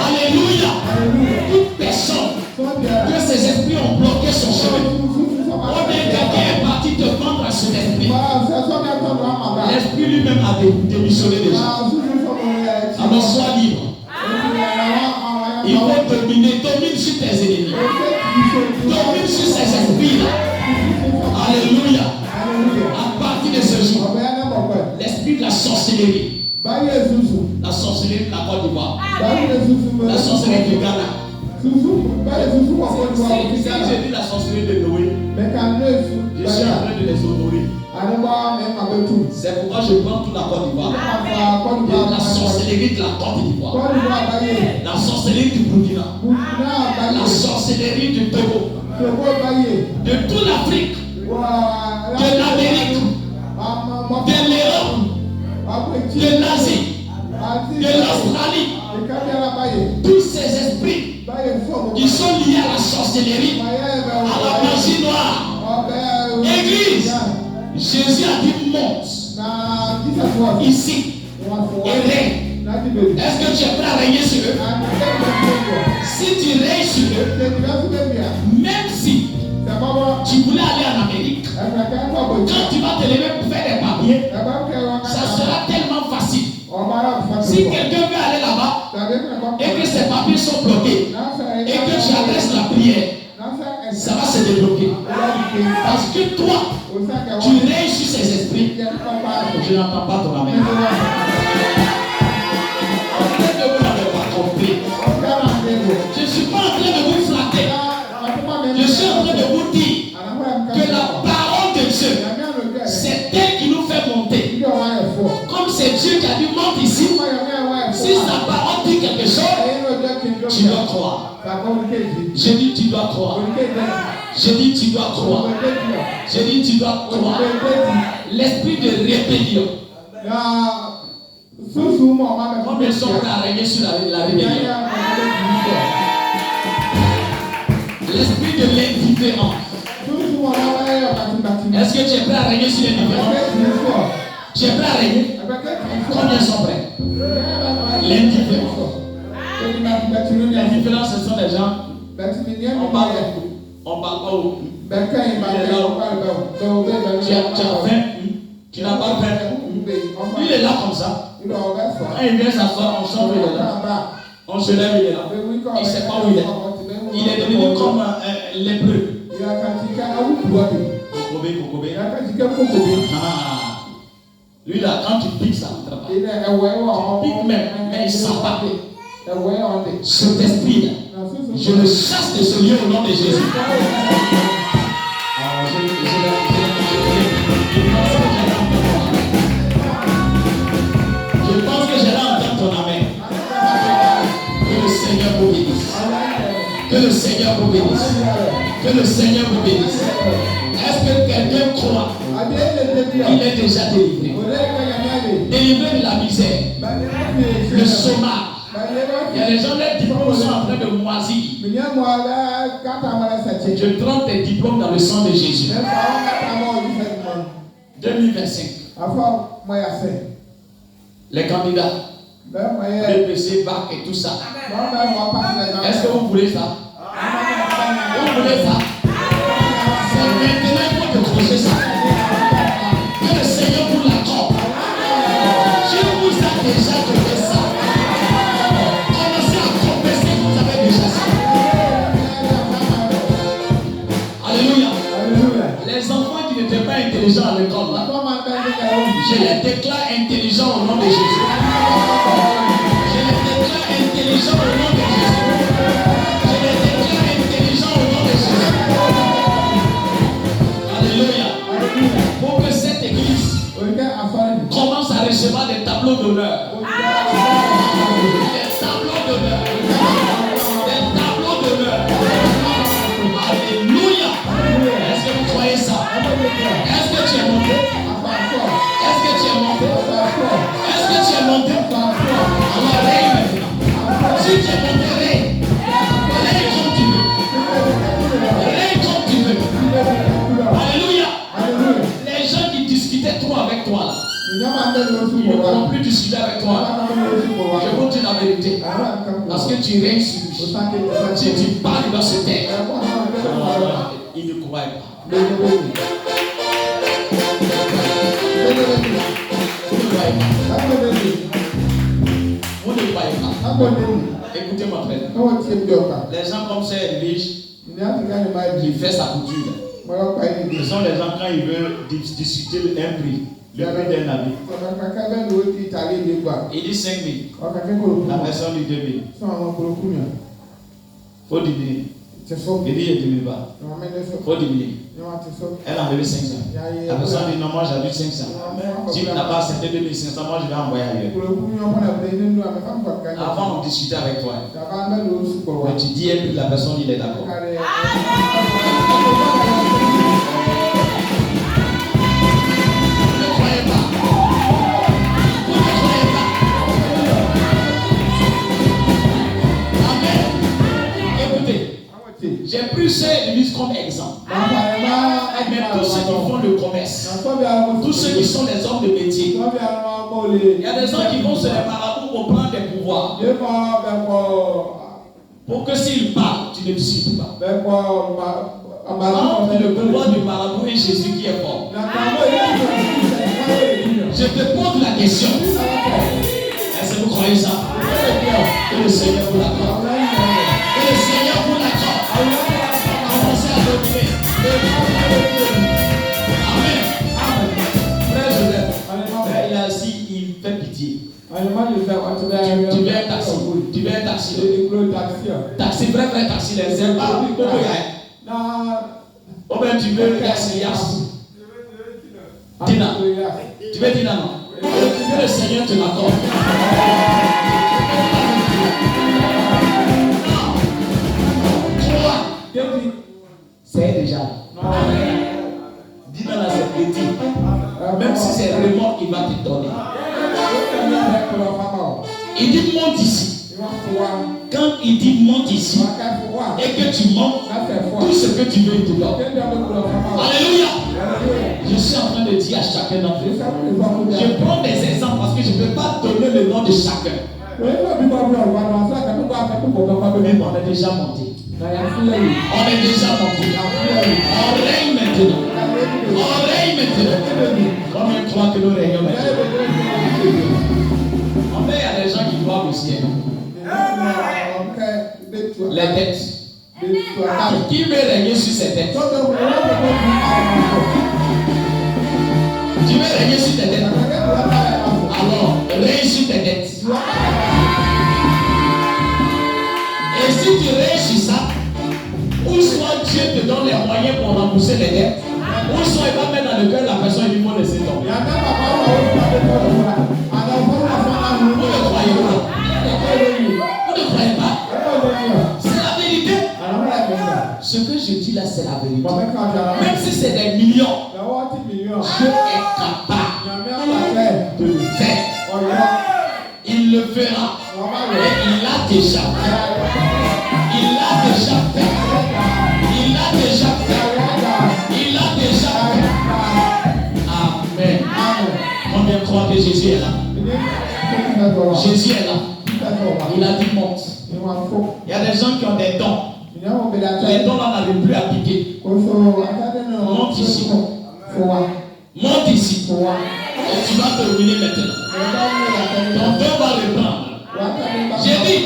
Alléluia. Toute personne que ces esprits ont bloqué son chemin. On est quelqu'un est parti te vendre à cet esprit. L'esprit lui-même a démissionné déjà. Alors sois libre. Il faut dominer sur tes ennemis. Domine sur ces esprits-là. Alléluia. À partir de ce jour, l'esprit de la sorcellerie. La sorcellerie de la Côte d'Ivoire. La sorcellerie du Ghana. Si j'ai dit la sorcellerie de Noé, je suis en train de les honorer. C'est pourquoi je prends toute la Côte d'Ivoire. La sorcellerie de la Côte d'Ivoire. La sorcellerie du Burkina. La sorcellerie du Togo. De toute l'Afrique. De l'Amérique. De l'Europe. De l'Asie. De l'Australie. Tous ces esprits qui sont liés à la sorcellerie, à la magie noire. Église, Jésus a dit monte ici et règne. Est-ce que tu es prêt à régner sur eux? Si tu règnes sur eux, même si tu voulais aller en Amérique, quand tu vas te lever pour faire des papiers, ça sera tellement facile. Si quelqu'un veut aller là-bas et que ses papiers sont bloqués et que tu adresses la prière, ça va se débloquer. Parce que toi, tu règnes sur ces esprits. Je n'entends pas ton amen. Je ne suis pas en train de vous flatter. Je suis en train de vous dire que la parole de Dieu, c'est elle qui nous fait monter. Comme c'est Dieu qui a dit monte ici, si sa parole dit quelque chose, tu dois croire. Je dis tu dois croire. Je dis tu dois croire. Je dis tu dois croire. L'esprit de rébellion. Combien ils sont prêts à régner sur la rébellion? L'esprit de l'indifférence. Est-ce que tu es prêt à régner sur l'indifférence? Tu es prêt à régner? Combien sont prêts? L'indifférence. L'indifférence, ce sont des gens. On parle pas où. Tu as faim. Tu n'as pas faim. Il est là comme ça. Quand il vient s'asseoir, on sort, il est là. On se lève, il est là. Il ne sait pas où il est. Il est devenu comme un lépreux. Kokobé. Lui là, quand tu piques, ça ne rentre pas. Tu piques même, mais il ne sent pas. Cet esprit-là, je le chasse de ce lieu au nom de Jésus. Je pense que j'allais entendre ton amen. Que le Seigneur vous bénisse. Que le Seigneur vous bénisse. Que le Seigneur vous bénisse. Est-ce que quelqu'un croit qu'il est déjà délivré? Délivré de la misère, le chômage. Il y a des gens, les diplômes sont en train de moisir. Je trempe tes diplômes dans le sang de Jésus. 2025. Les candidats, BPC, BAC et tout ça. Est-ce que vous voulez ça? Vous voulez ça? C'est maintenant qu'il faut décrocher ça. Que le Seigneur vous l'accorde. Dieu vous a déjà donné ça. Commencez à confesser que vous avez déjà ça. Alléluia. Les enfants qui n'étaient pas intelligents à l'école, là, je les déclare intelligents au nom de Jésus. Je les déclare intelligents au nom de Jésus. Je les déclare intelligents au nom de Jésus. Alléluia. Pour que cette église commence à recevoir des tableaux d'honneur. Des tableaux d'honneur. Des tableaux d'honneur. Alléluia. Est-ce que vous croyez ça? Ils ne pourront plus discuter avec toi. Je vous dis la vérité. Parce que tu règnes sur lui. Si tu parles dans ce texte, il ne croit pas. Vous ne croyez pas. Écoutez-moi très bien. Les gens comme ça, riches, qui fait sa couture. Ce sont les gens quand ils veulent discuter un prix. Le prix d'un habit. Il dit 5 000. La personne dit 2 000. Faut diminuer. Il dit il diminue pas. Faut diminuer. Elle a enlevé 500. La personne dit non, moi j'habite 500. Si tu n'as pas accepté 2500, moi je vais envoyer ailleurs. Avant on discutait avec toi. Mais tu dis et puis la personne il est d'accord. J'ai pris ces églises comme exemple. Mais tous ceux qui font le commerce, tous ceux qui sont des hommes de métier, il y a des gens qui vont se les marabouts pour prendre des pouvoirs. Pour que s'ils parlent, tu ne discutes pas. Entre le pouvoir du marabout et Jésus qui est fort. Je te pose la question. Est-ce que vous croyez ça? Que le Seigneur vous l'accorde. Que le Seigneur vous l'accorde. Commencez à dominer. Amen. Frère Joseph, il a assis, il fait pitié. Tu veux un taxi? Tu veux un taxi? Taxi, vrai taxi, les ailes. Oh ben tu veux le taxi, Dina. Tu veux Dina, non? Que le Seigneur te l'accorde. C'est déjà. Dis dans la sécurité. Même si c'est vraiment qu'il va te donner. Il dit monte ici. Quand il dit monte ici et que tu montes, tout ce que tu veux, il te donne. Alléluia. Je suis en train de dire à chacun d'entre vous. Je prends des exemples parce que je ne peux pas donner le nom de chacun. Mais on est déjà monté. On est déjà monté. On règne maintenant. On règne maintenant. Combien de croient que nous régnons maintenant? En fait, il y a des gens qui doivent au ciel. Les têtes. Qui veut régner sur ces têtes? Tu veux régner sur tes têtes? Alors, règne sur tes têtes. Et si tu règnes sur ça, ou soit Dieu te donne les moyens pour rembourser les dettes, ou soit il va mettre dans le cœur de la personne et il faut laisser tomber. Vous ne croyez pas? Vous ne croyez pas? C'est la vérité. Ce que je dis là, c'est la vérité. Même si c'est des millions, Dieu est capable de le faire. Il le fera. Et il l'a déjà fait. Il l'a déjà fait. Il l'a déjà fait. Il l'a déjà fait. Amen. Combien croient que Jésus est là? Jésus est là. Il a dit monte. Il y a des gens qui ont des dons. Les dons là n'arrivent plus à piquer. Monte ici. Monte ici. Et tu vas terminer maintenant. Ton don va reprendre. J'ai dit,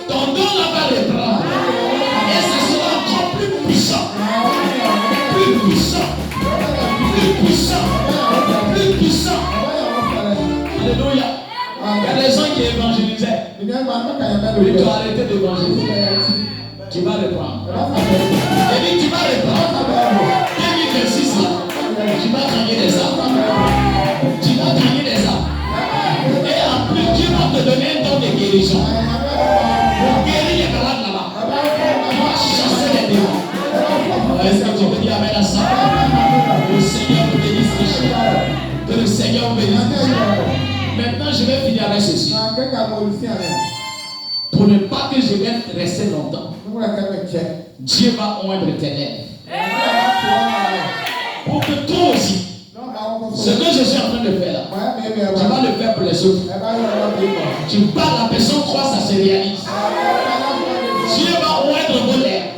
ton don là va reprendre. Et ça sera encore plus puissant. Plus puissant. Plus puissant. Plus puissant. Alléluia. Il y a des gens qui évangélisaient. Mais tu as arrêté d'évangéliser. Tu vas reprendre. J'ai dit, tu vas reprendre. 2026 là. Tu vas gagner des âmes. Tu vas gagner des âmes. Et en plus, Dieu va te donner un don de guérison. Pour guérir les malades là-bas. Tu vas chasser les démons. Est-ce que tu peux dire amen à ça? Que le Seigneur vous bénisse richement. Que le Seigneur vous bénisse richement. Maintenant, je vais finir avec ceci. Pour ne pas que je vienne rester longtemps, Dieu va oindre tes lèvres. Pour que toi aussi, ce que je suis en train de faire là, Tu vas le faire pour les autres. Tu parles, la personne croit, ça se réalise. Dieu va oindre vos lèvres.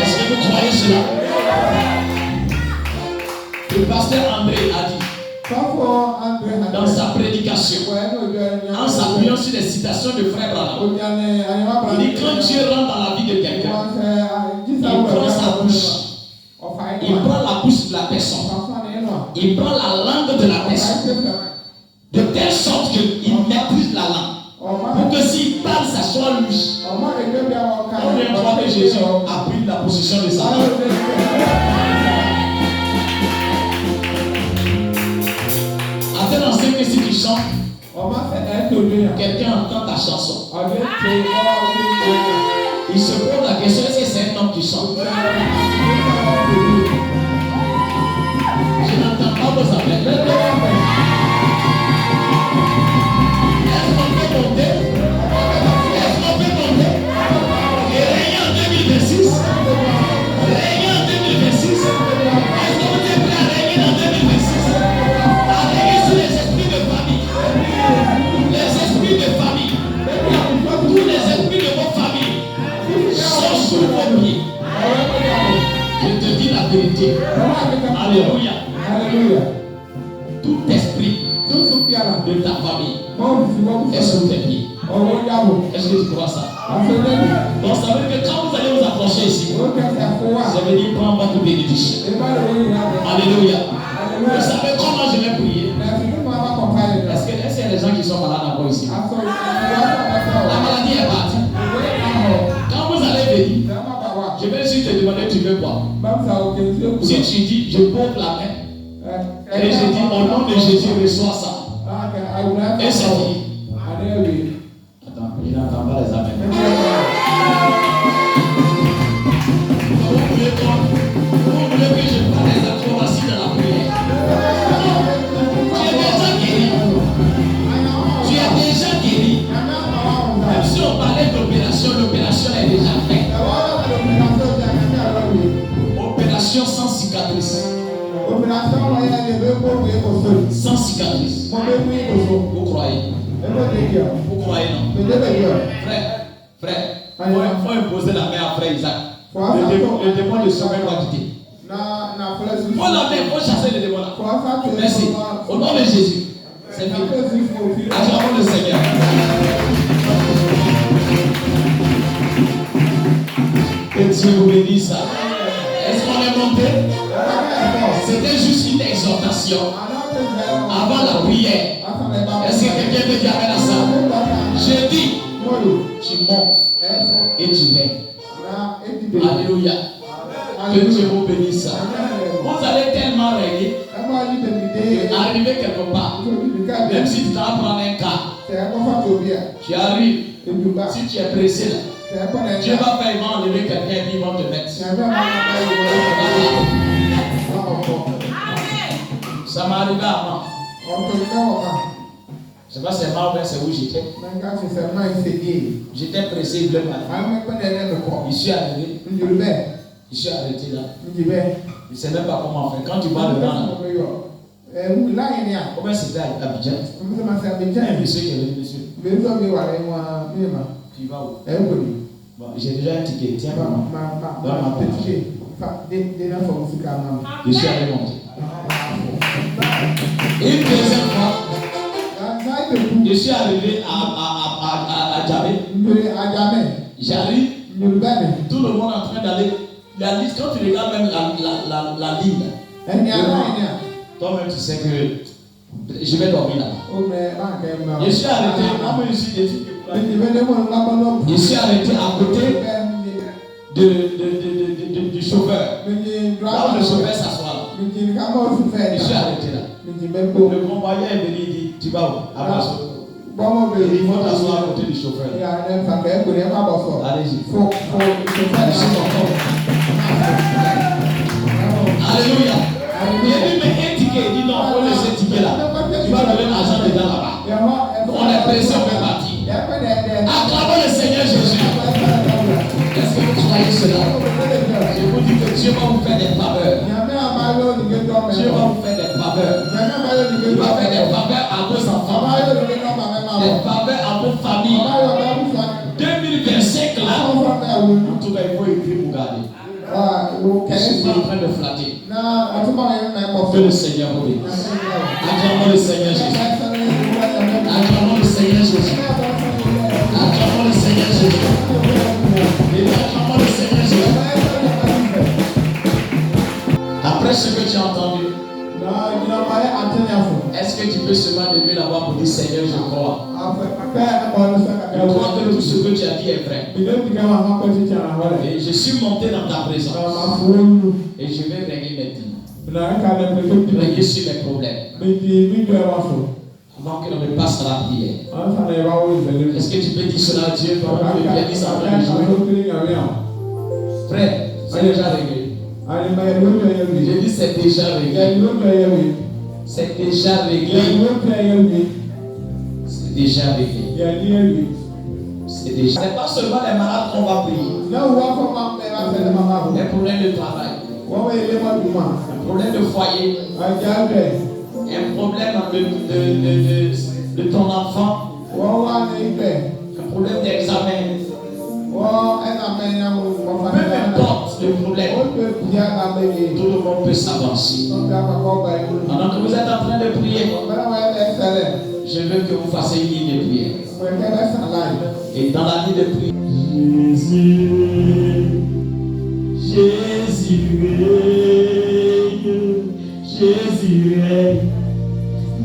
Est-ce que vous croyez cela? Le pasteur André a dit dans sa prédication, en s'appuyant sur les citations de Frère Branham, il dit quand Dieu rentre dans la vie de quelqu'un, il prend sa bouche, il prend la bouche de la personne, il prend la langue de la personne, de telle sorte qu'il maîtrise la langue, pour que s'il parle, ça soit lui. On vient croire que Jésus a pris la position de sa langue. Afin d'enseigner que si tu chantes, quelqu'un entend ta chanson. Il se pose la question, est-ce que c'est un homme qui chante? Je n'entends pas vos appels. Est-ce qu'on peut monter? Est-ce qu'on peut monter? Et régner en 2026? Régner en 2026? Est-ce que vous êtes prêts à régner en 2026? À régner sur les esprits de famille. Les esprits de famille. Tous les esprits de vos familles sont sous vos pieds. Je te dis la vérité. Alléluia. Tout esprit de ta famille est sous tes pieds. Est-ce que tu crois ça? Donc ça veut dire que quand vous allez vous approcher ici, ça veut dire prends votre bénédiction. Alléluia. Vous savez comment je vais prier? Est-ce qu'il y a des gens qui sont malades encore ici? La maladie est partie. Quand vous allez venir, je vais juste te demander tu veux quoi? Si tu dis je pose la main et je dis au nom de Jésus reçois ça. Et c'est dit. Attends, il n'entend pas les amens. Vous voulez que je fasse des acrobaties dans la prière? Tu es déjà guéri. Tu es déjà guéri. Même si on parlait d'opération, l'opération est déjà faite. Opération sans cicatrice. Sans cicatrice. Vous croyez? Vous croyez non? Frère, il faut imposer la main à frère Isaac. Le démon de sommeil va quitter. Il faut la main, il faut chasser le démon là. Merci. Au nom de Jésus. C'est bien. Acclamons le Seigneur. Que Dieu vous bénisse. Est-ce qu'on est monté? C'était juste une exhortation avant la prière. Est-ce que quelqu'un peut dire amen à ça? Je dis, tu montes et tu viens. Alléluia. Que Dieu vous bénisse. Vous allez tellement régner arriver quelque part. Même si tu t'en prends un cas, tu arrives. Si tu es pressé là, Dieu va faire, il va enlever quelqu'un et ils vont te mettre. Ça m'est arrivé avant. Je ne sais pas si c'est mal ou bien c'est où j'étais. J'étais pressé, il voulait m'arrêter. Je suis arrivé. Je suis arrêté là. Je ne sais même pas comment faire. Quand tu vas dedans là. Comment c'était à Abidjan? Un monsieur qui est venu, monsieur. Tu vas où? Bon, j'ai déjà un ticket. Tiens, maman. Donne ma petite. Je suis allé monter. Une deuxième fois, je suis arrivé à Djamé. J'arrive, tout le monde est en train d'aller. La liste, quand tu regardes même la ligne, toi-même tu sais que je vais dormir là. Je suis arrêté, je suis arrêté à côté du chauffeur. Là où le chauffeur s'assoit. Je suis arrêté là. Le convoyeur est venu, il dit, tu vas où? À Basso. Il faut t'asseoir à côté du chauffeur. Allez-y. Alléluia. Il a dit, mais un ticket. Il dit, non, on laisse ce ticket là. Tu vas donner l'argent dedans là-bas. On est pressé, on peut partir. Acclamons le Seigneur Jésus. Est-ce que vous croyez cela? Je vous dis que Dieu va vous faire des faveurs. Dieu va vous faire des faveurs. Il va faire des faveurs Je ne suis pas en train de flatter. Que le Seigneur vous bénisse. Acclamons le Seigneur Jésus. Acclamons le Seigneur Jésus. Acclamons le Seigneur Jésus. Et acclamons le Seigneur Jésus. Après ce que tu as entendu, est-ce que tu peux seulement lever la voix pour dire Seigneur, je crois. Je crois que tout ce que tu as dit est vrai. Et je suis monté dans ta présence. Et je vais régner maintenant. Régner sur mes problèmes. Avant que l'on me passe à la prière. Est-ce que tu peux dire cela à Dieu pendant que le pianiste est en train de jouer? Frère, c'est déjà réglé. Je dis c'est déjà réglé. C'est déjà réglé. C'est déjà réglé. C'est déjà. C'est pas seulement les malades qu'on va prier. Les problèmes de travail. Un problème de foyer. Un problème de ton enfant. Un problème d'examen. Peu importe le problème, tout le monde peut s'avancer. Pendant que vous êtes en train de prier, je veux que vous fassiez une ligne de prière. Et dans la ligne de prière, Jésus est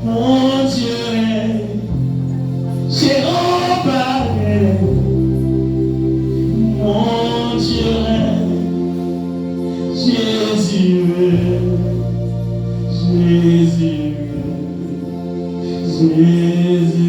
mon Dieu, j'ai reparé. Mon Dieu, Jésus, Jésus, Jésus,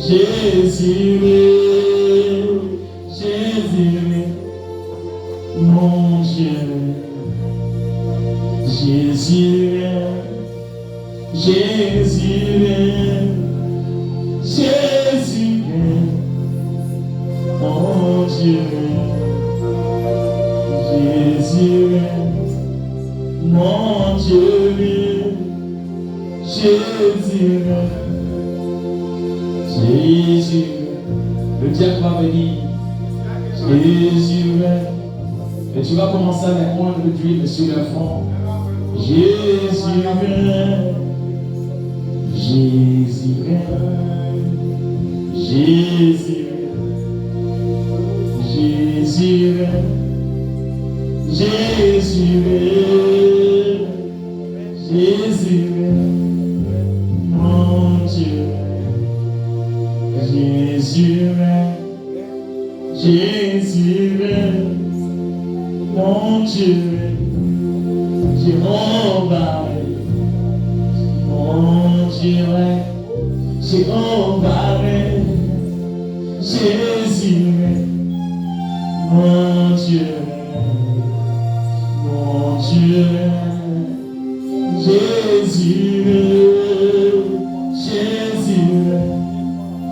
Jésus, Jésus, mon Dieu, Jésus, Jésus, Jésus, mon Dieu, Jésus, mon Dieu, Jésus, Jésus, le diable va venir, Jésus, et tu vas commencer à mettre moins d'huile sur le front. Jésus, Jésus, Jésus, Jésus, Jésus, Jésus, mon Dieu, Jésus, Jésus, mon Dieu, Jéhovah, mon Dieu, Jéhovah, Jésus, mon Dieu, Jésus, Jésus,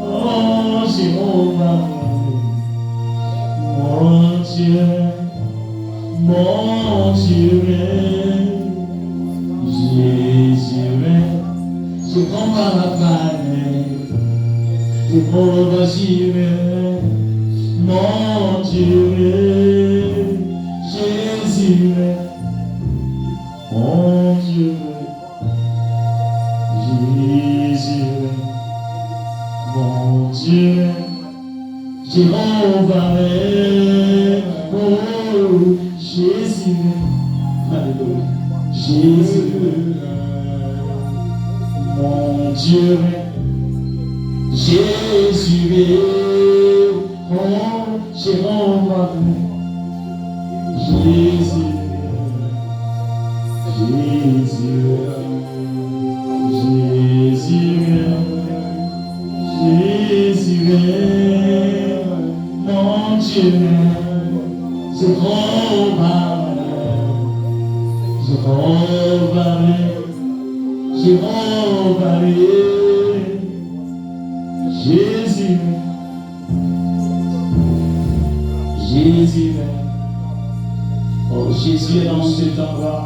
oh Jéhovah, mon Dieu, mon Dieu, Jésus, Jéhovah Raphaël, Jéhovah Jireh, mon Dieu, Jésus, mon Dieu, Jésus, mon Dieu, Jéhovah, oh Jésus, alléluia, Jésus, mon Dieu, Jésus, oh Jéhovah, Jésus, Jésus, Jésus, Jésus. mon Dieu, Jéhovah, Jésus, Jésus, oh Jésus est dans cet endroit.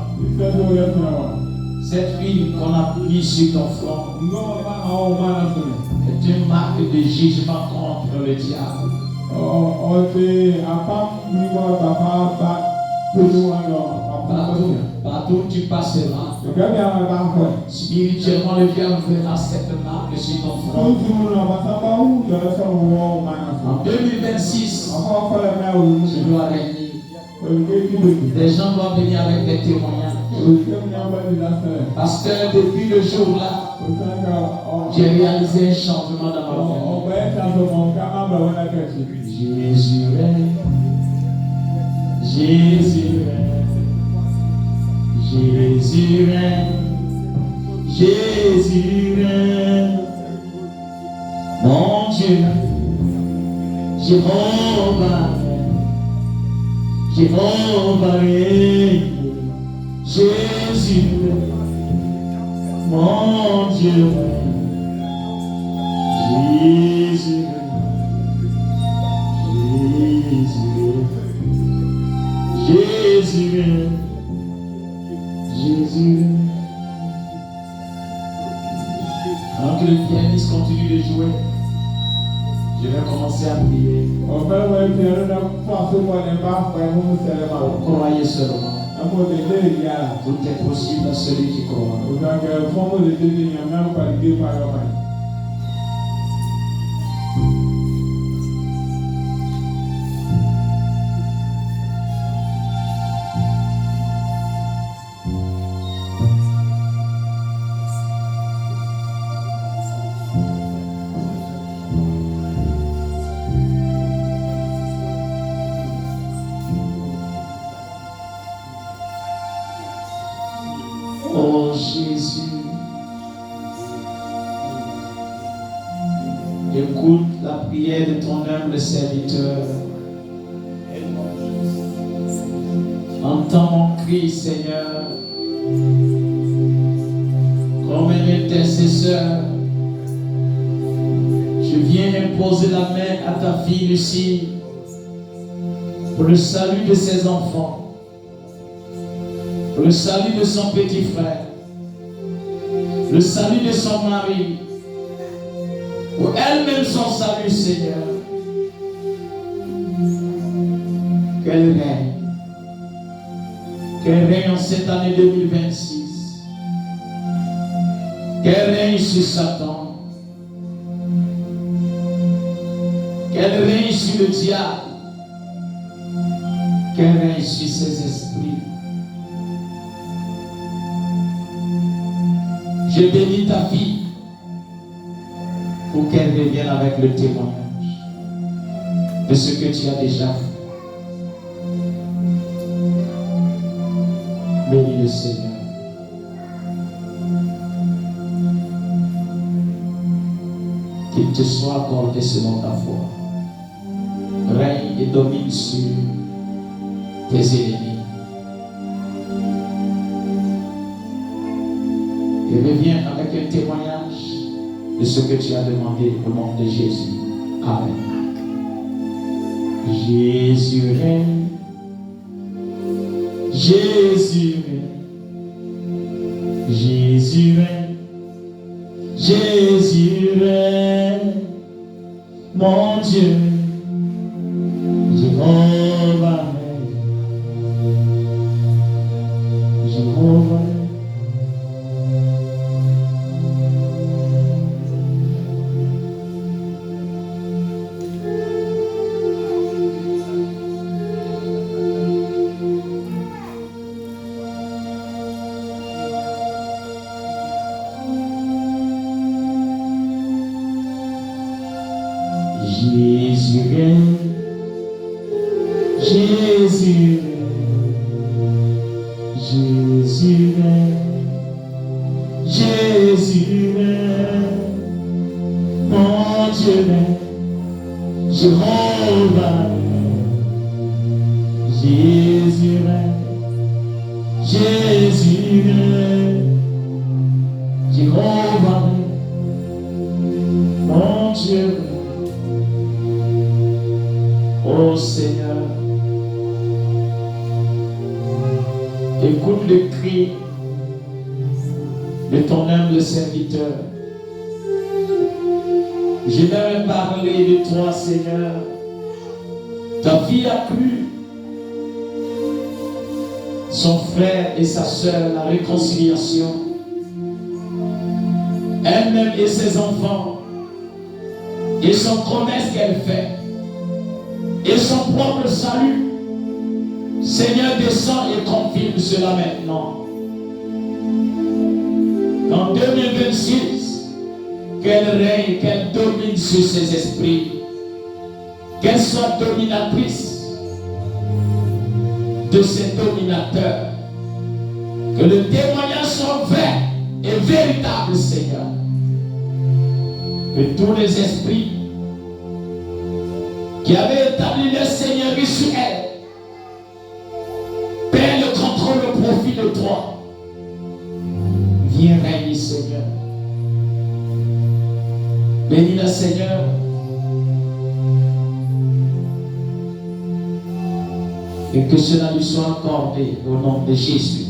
Cette fille qu'on a mise sur ton front est une marque de jugement contre le diable. Partout où tu passeras, spirituellement le diable verra cette marque sur ton front. En 2026, tu dois régner. Des gens vont venir avec des témoignages. Parce que depuis le jour-là, j'ai réalisé un changement dans ma vie. Jésus règne, Jésus règne, Jésus règne, Jésus règne, mon Dieu, Jéhovah, Jéhovah règne, Jésus, mon Dieu, Jésus, Jésus, Jésus. Alors que le pianiste continue de jouer, je vais commencer à prier. Croyez seulement. Tout est possible à celui qui croit. Oh Jésus, écoute la prière de ton humble serviteur. Entends mon cri, Seigneur, comme un intercesseur. Je viens imposer la main à ta fille Lucie pour le salut de ses enfants, pour le salut de son petit frère, le salut de son mari, pour elle-même son salut, Seigneur. Qu'elle règne en cette année 2026, qu'elle règne sur Satan, qu'elle règne sur le diable, qu'elle règne sur ses esprits. Je bénis ta fille pour qu'elle revienne avec le témoignage de ce que tu as déjà fait. Bénis le Seigneur. Qu'il te soit accordé selon ta foi. Règne et domine sur tes ennemis. Et reviens avec un témoignage de ce que tu as demandé au nom de Jésus. Amen. Jésus règne. Jésus règne. Jésus règne. Jésus règne. Mon Dieu. Jéhovah règne. Jéhovah règne. Jésus règne, Jésus règne, Jésus règne, Jésus règne, mon Dieu règne, Jéhovah, Jésus règne, Jésus règne, Jéhovah règne, mon Dieu. Ô Seigneur, écoute le cri de ton humble serviteur. Je vais parler de toi, Seigneur. Ta fille a cru. Son frère et sa sœur, la réconciliation. Elle-même et ses enfants. Et son promesse qu'elle fait. Et son propre salut. Seigneur, descends et confirme cela maintenant. En 2026, qu'elle règne, qu'elle domine sur ses esprits. Qu'elle soit dominatrice de ses dominateurs. Que le témoignage soit vrai et véritable, Seigneur. Que tous les esprits qui avaient établi leur seigneurie sur elle perdent le contrôle, le profit de toi. Viens régner, Seigneur. Bénis le Seigneur. Et que cela lui soit accordé au nom de Jésus.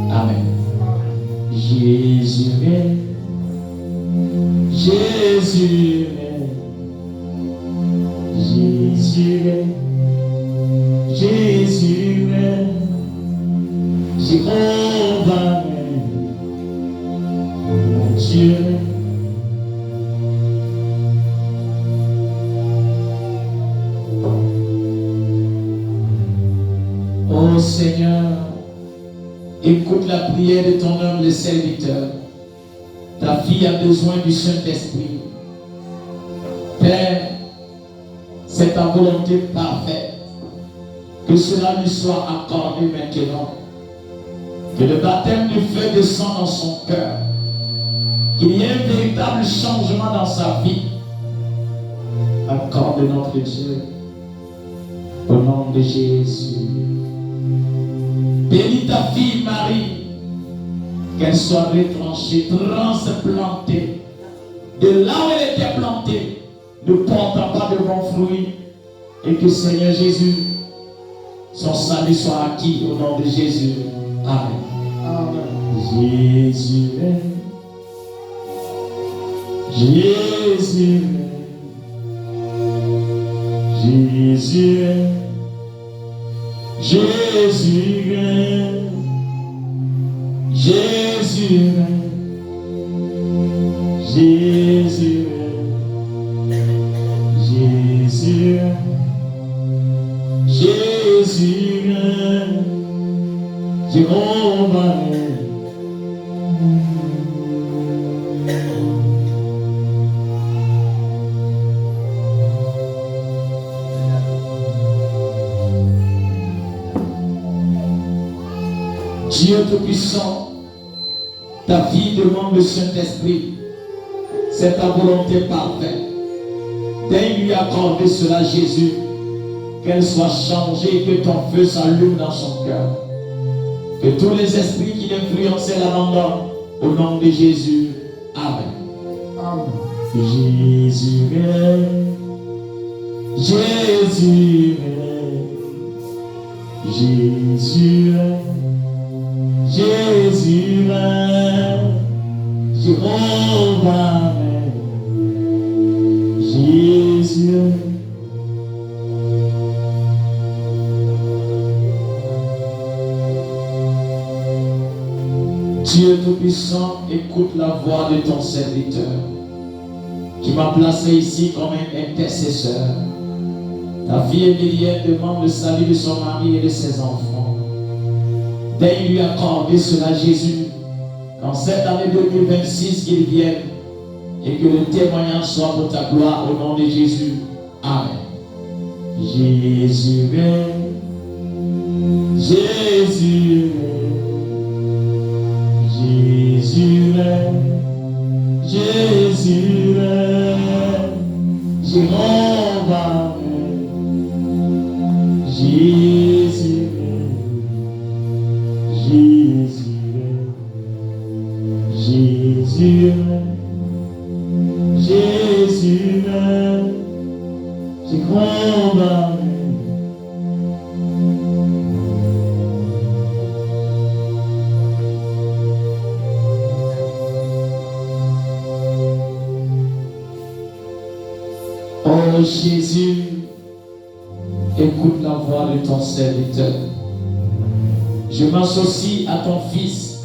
Amen. Jésus règne. Jésus règne. Jésus règne. Jésus règne. Jéhovah règne. Mon Dieu règne. Ô Seigneur, écoute la prière de ton humble serviteur. Ta fille a besoin du Saint-Esprit. Père, c'est ta volonté parfaite. Que cela lui soit accordé maintenant. Que le baptême du feu descende dans son cœur. Qu'il y ait un véritable changement dans sa vie. Accorde notre Dieu. Au nom de Jésus. Bénis ta fille Marie, qu'elle soit retranchée, transplantée. De là où elle était plantée, ne portant pas de bons fruits. Et que Seigneur Jésus, son salut soit acquis au nom de Jésus. Amen. Amen. Jésus règne. Jésus règne. Jésus règne. Jésus règne, Jésus règne, Jésus règne, Jésus règne, Jésus règne, Jéhovah règne. Dieu Tout-Puissant, ta fille demande le Saint-Esprit. C'est ta volonté parfaite. Daigne lui accorder cela, Jésus. Qu'elle soit changée, que ton feu s'allume dans son cœur. Que tous les esprits qui l'influençaient l'abandonnent. Au nom de Jésus. Amen. Amen. Jésus règne. Jésus règne. Jésus règne. Jésus règne, Jéhovah règne, Jésus règne. Dieu Tout-Puissant, écoute la voix de ton serviteur qui m'a placé ici comme un intercesseur. Ta fille Émilienne demande le salut de son mari et de ses enfants. Daigne lui accorder cela, Jésus, qu'en cette année 2026 qu'il vienne et que le témoignage soit pour ta gloire au nom de Jésus. Amen. Jésus règne, Jésus règne, Jésus règne, Jésus règne, Jéhovah. Jésus, Jésus, Jésus, Jésus, je combat. Oh Jésus, écoute la voix de ton serviteur. Je m'associe à ton Fils.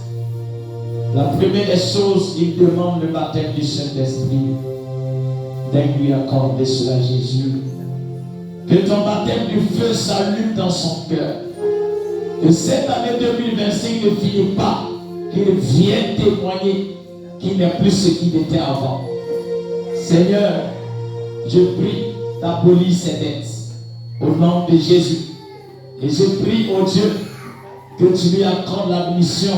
La première des choses, il demande le baptême du Saint-Esprit. Daigne lui accorder cela, Jésus. Que ton baptême du feu s'allume dans son cœur. Que cette année 2025 ne finisse pas. Qu'il vienne témoigner qu'il n'est plus ce qu'il était avant. Seigneur, je prie d'abolir ces dettes au nom de Jésus. Et je prie, oh Dieu, que tu lui accordes la mission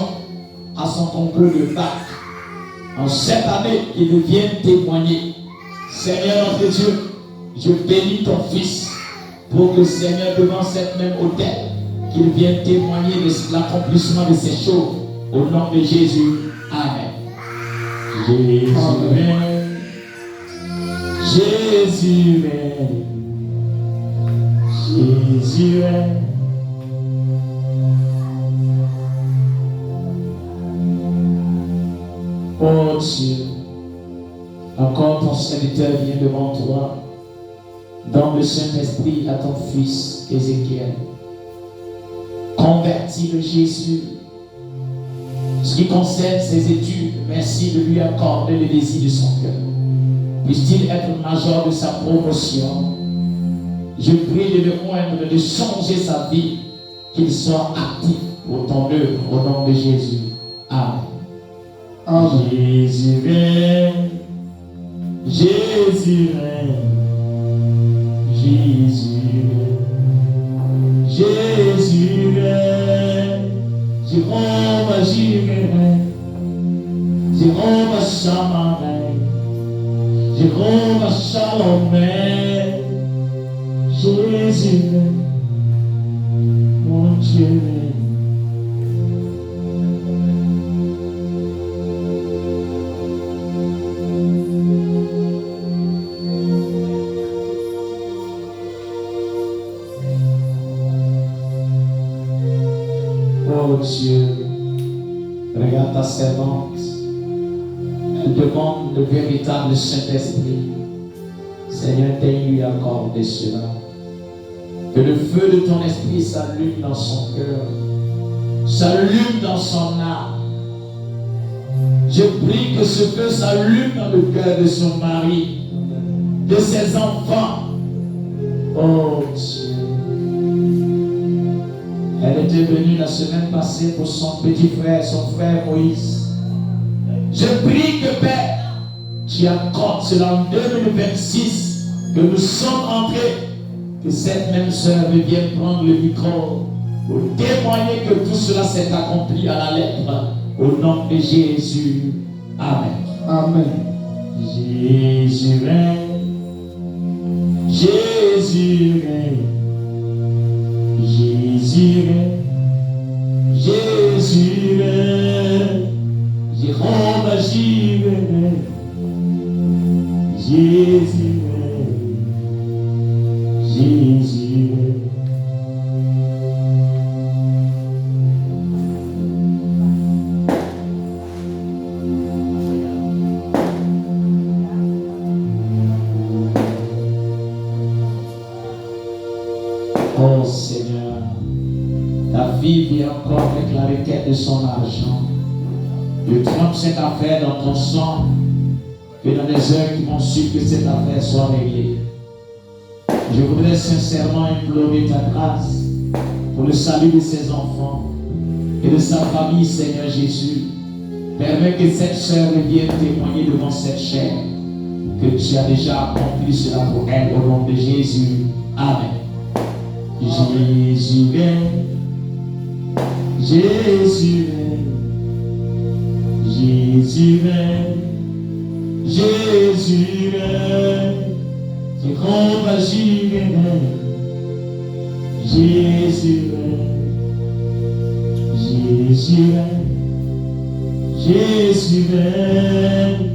à son concours de bac. En cette année, qu'il vienne témoigner. Seigneur notre Dieu, je bénis ton Fils pour que Seigneur, devant cette même autel, qu'il vienne témoigner de l'accomplissement de ces choses. Au nom de Jésus. Amen. Jésus, Amen. Jésus, Jésus, oh Dieu, encore ton serviteur vient devant toi, dans le Saint-Esprit à ton Fils Ézéchiel. Convertis-le, Jésus. Ce qui concerne ses études, merci de lui accorder le désir de son cœur. Puisse-t-il être major de sa promotion. Je prie de le moindre, de changer sa vie, qu'il soit actif pour ton œuvre, au nom de Jésus. Amen. Amen. Jésus règne, Jésus règne, Jésus règne, Jésus règne, Jérôme, Jésus règne, Jérôme, Shama règne, Jérôme, Shalom règne, Jésus règne, mon Dieu règne. Oh Dieu, regarde ta servante. Elle demande le véritable Saint-Esprit. Seigneur, daigne lui accorder cela. Que le feu de ton esprit s'allume dans son cœur, s'allume dans son âme. Je prie que ce feu s'allume dans le cœur de son mari, de ses enfants. Oh Dieu. Elle était venue la semaine passée pour son petit frère, son frère Moïse. Je prie que Père, tu accordes cela en 2026, que nous sommes entrés, que cette même sœur vienne prendre le micro pour témoigner que tout cela s'est accompli à la lettre. Au nom de Jésus. Amen. Amen. Jésus règne. Jésus règne. Jésus règne, Jésus règne, Jérôme, Jésus règne, Jésus règne, Jésus règne. Oh Seigneur, ta fille vient encore avec la requête de son argent. Je trempe cette affaire dans ton sang, que dans les heures qui vont suivre, que cette affaire soit réglée. Je voudrais sincèrement implorer ta grâce pour le salut de ses enfants et de sa famille, Seigneur Jésus. Permets que cette sœur vienne témoigner devant cette chair que tu as déjà accompli cela pour elle au nom de Jésus. Amen. Jésus règne, Jésus règne, Jésus règne, Jésus règne, Jéhovah Jireh, Jésus règne, Jésus règne, Jésus règne,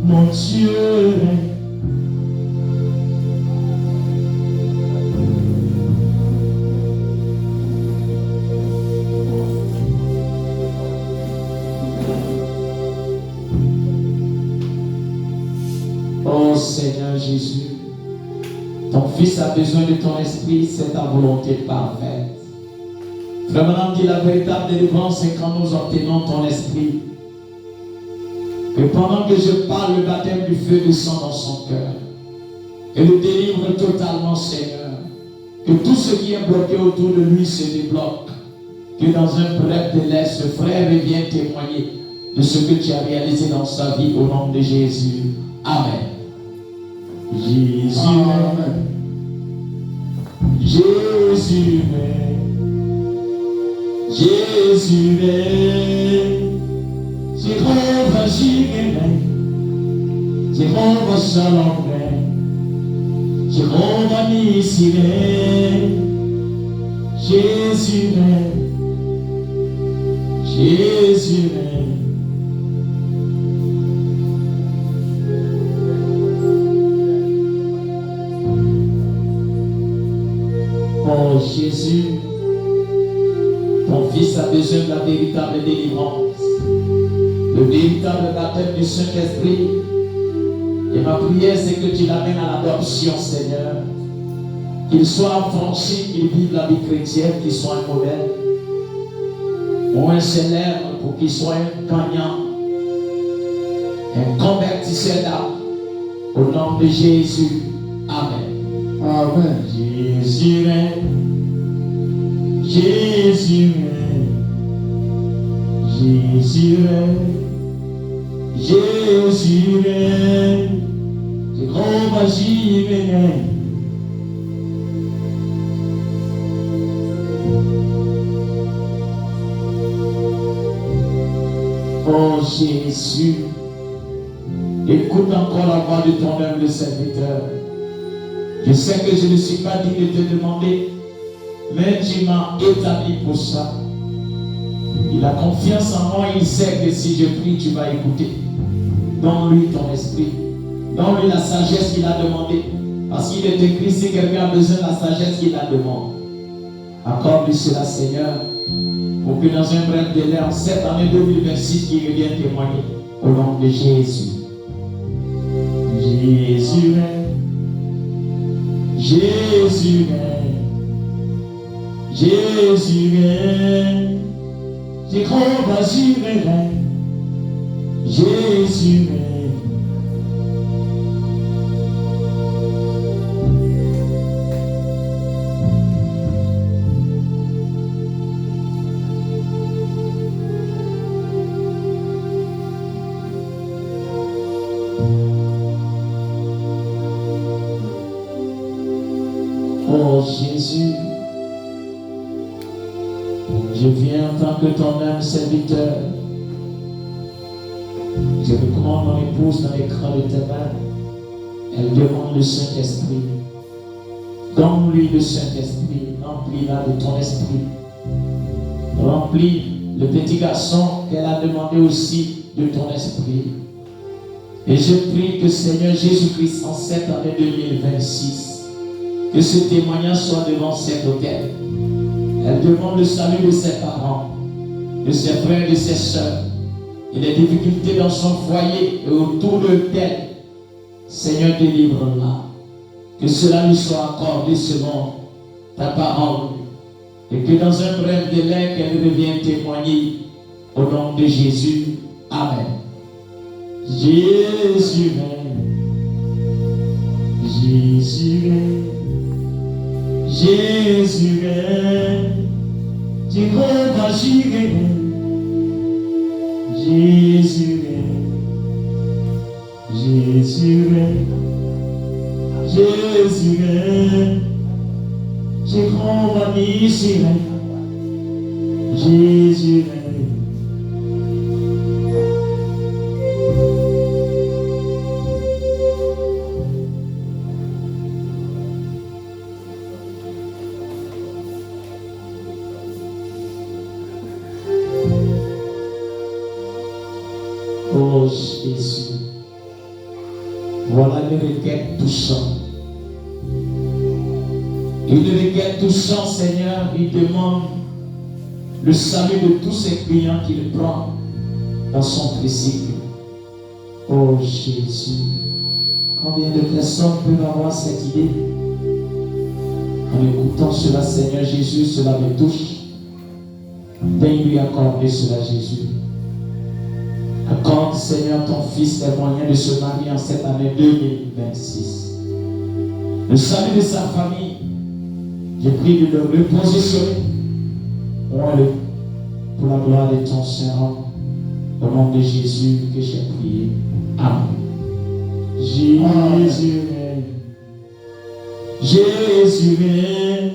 mon Dieu règne. Oh Seigneur Jésus, ton Fils a besoin de ton esprit, c'est ta volonté parfaite. Frère, dit la véritable délivrance, c'est quand nous obtenons ton esprit. Que pendant que je parle, le baptême du feu descend dans son cœur. Et le délivre totalement, Seigneur. Que tout ce qui est bloqué autour de lui se débloque. Que dans un bref délai, ce frère vienne témoigner de ce que tu as réalisé dans sa vie au nom de Jésus. Amen. Jésus, Amen. Jésus, Jésus, Jéhovah Jireh, Jéhovah Shalom, Jéhovah Nissi, Jésus, Jésus. Oh Jésus, ton Fils a besoin de la véritable délivrance, le véritable baptême du Saint-Esprit. Et ma prière, c'est que tu l'amènes à l'adoption, Seigneur. Qu'il soit affranchi, qu'il vive la vie chrétienne, qu'il soit un modèle, ou un célèbre, pour qu'il soit un gagnant, un convertisseur d'âme. Au nom de Jésus. Amen. Amen. Jésus règne, Jésus règne, Jésus règne, Jésus règne, Jéhovah Jireh. Oh Jésus, écoute encore la voix de ton humble serviteur. Je sais que je ne suis pas digne de te demander, mais tu m'as établi pour ça. Il a confiance en moi, il sait que si je prie, tu vas écouter. Donne-lui ton esprit, donne-lui la sagesse qu'il a demandé. Parce qu'il est écrit, si quelqu'un a besoin de la sagesse qu'il la demande. Accorde-lui cela, Seigneur, pour que dans un bref délai, en cette année 2026, qu'il revienne témoigner au nom de Jésus. Jésus règne, Jésus règne, Jésus règne, Jéhovah Jireh règne, Jésus règne. Oh Jésus, je viens en tant que ton âme serviteur. Je recommande mon épouse dans les crans de tes mains. Elle demande le Saint-Esprit. Donne-lui le Saint-Esprit. Remplis-la de ton esprit. Remplis le petit garçon qu'elle a demandé aussi de ton esprit. Et je prie que Seigneur Jésus-Christ, en cette année 2026, que ce témoignage soit devant cet autel. Elle demande le salut de ses parents, de ses frères, de ses sœurs, et les difficultés dans son foyer et autour d'elle. Seigneur, délivre-la. Que cela lui soit accordé selon ta parole. Et que dans un bref délai, qu'elle revienne témoigner au nom de Jésus. Amen. Jésus règne, Jésus règne, Jésus règne, Jéhovah Jireh, Jésus règne, Jésus règne, Jésus règne, Jéhovah Nissi règne, Jésus règne. Voilà une requête touchante. Une requête touchante, Seigneur, il demande le salut de tous ses clients qu'il prend dans son tricycle. Oh Jésus, combien de personnes peuvent avoir cette idée? En écoutant cela, Seigneur Jésus, cela me touche. Daigne lui accorder cela, Jésus. Accorde, Seigneur, ton fils les moyens de se marier en cette année 2026. Le salut de sa famille, je prie de le repositionner pour la gloire de ton Saint-Nom. Au nom de Jésus que j'ai prié. Amen. Jésus règne. Jésus règne.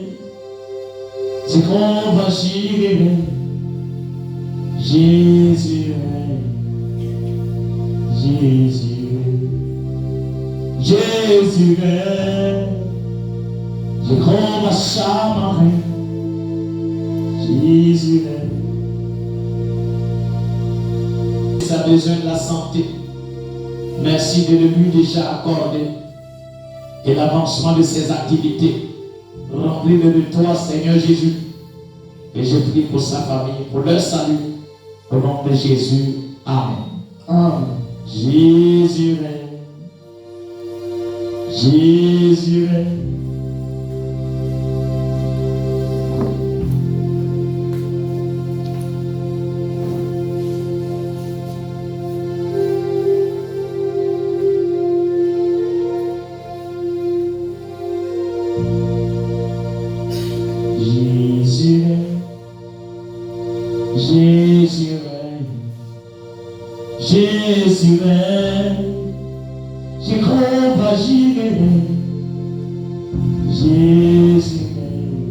C'est qu'on va gérer. Jésus règne. Jésus règne. Jésus règne. C'est qu'on va chamarrer. Jésus règne. Ça a besoin de la santé. Merci de le lui déjà accordé. Et l'avancement de ses activités. Remplis-le de toi, Seigneur Jésus. Et je prie pour sa famille, pour leur salut. Au nom de Jésus. Amen. Amen. Jésus règne. Jésus règne. Jésus règne, j'y crois, j'y règne. Jésus règne,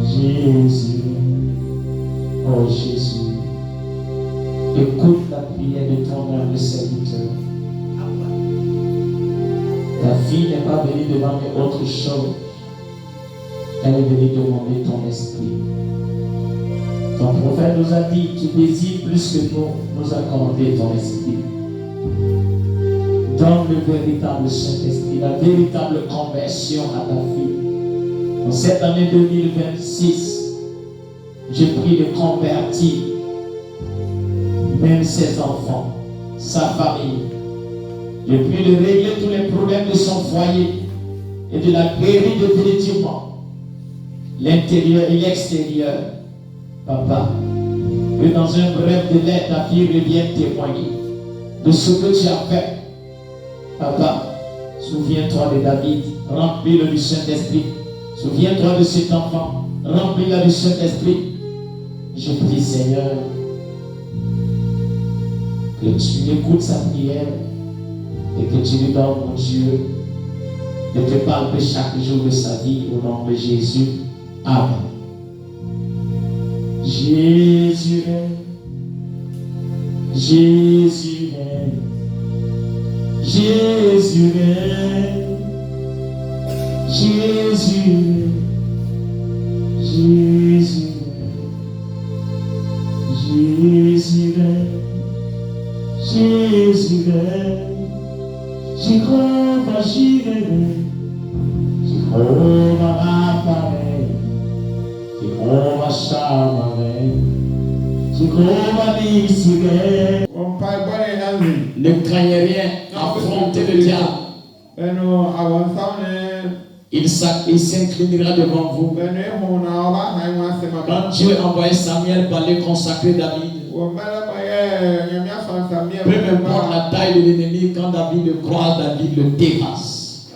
Jésus règne. Oh Jésus, écoute la prière de ton humble serviteur. Ta fille n'est pas venue demander autre chose. Elle est venue demander ton esprit. Ton prophète nous a dit, tu désires plus que nous accorder ton esprit. Donne le véritable Saint-Esprit, la véritable conversion à ta fille. En cette année 2026, je prie de convertir même ses enfants, sa famille. Je prie de régler tous les problèmes de son foyer et de la guérir définitivement, l'intérieur et l'extérieur. Papa, que dans un bref délai, ta fille revienne témoigner de ce que tu as fait. Papa, souviens-toi de David, remplis-le du Saint-Esprit. Souviens-toi de cet enfant, remplis-le du Saint-Esprit. Je prie, Seigneur, que tu écoutes sa prière et que tu lui donnes, mon Dieu, de te parler chaque jour de sa vie au nom de Jésus. Amen. Jésus règne, Jésus règne, Jésus règne, Jésus règne, Jésus règne, Jésus règne, Jésus règne, j'y crois, j'y règne, j'y crois, apparaît. Ne craignez rien, affrontez le diable. Il s'inclinera devant vous. Quand Dieu a envoyé Samuel pour aller consacrer David, peu importe la taille de l'ennemi, quand David le croise, David le dépasse.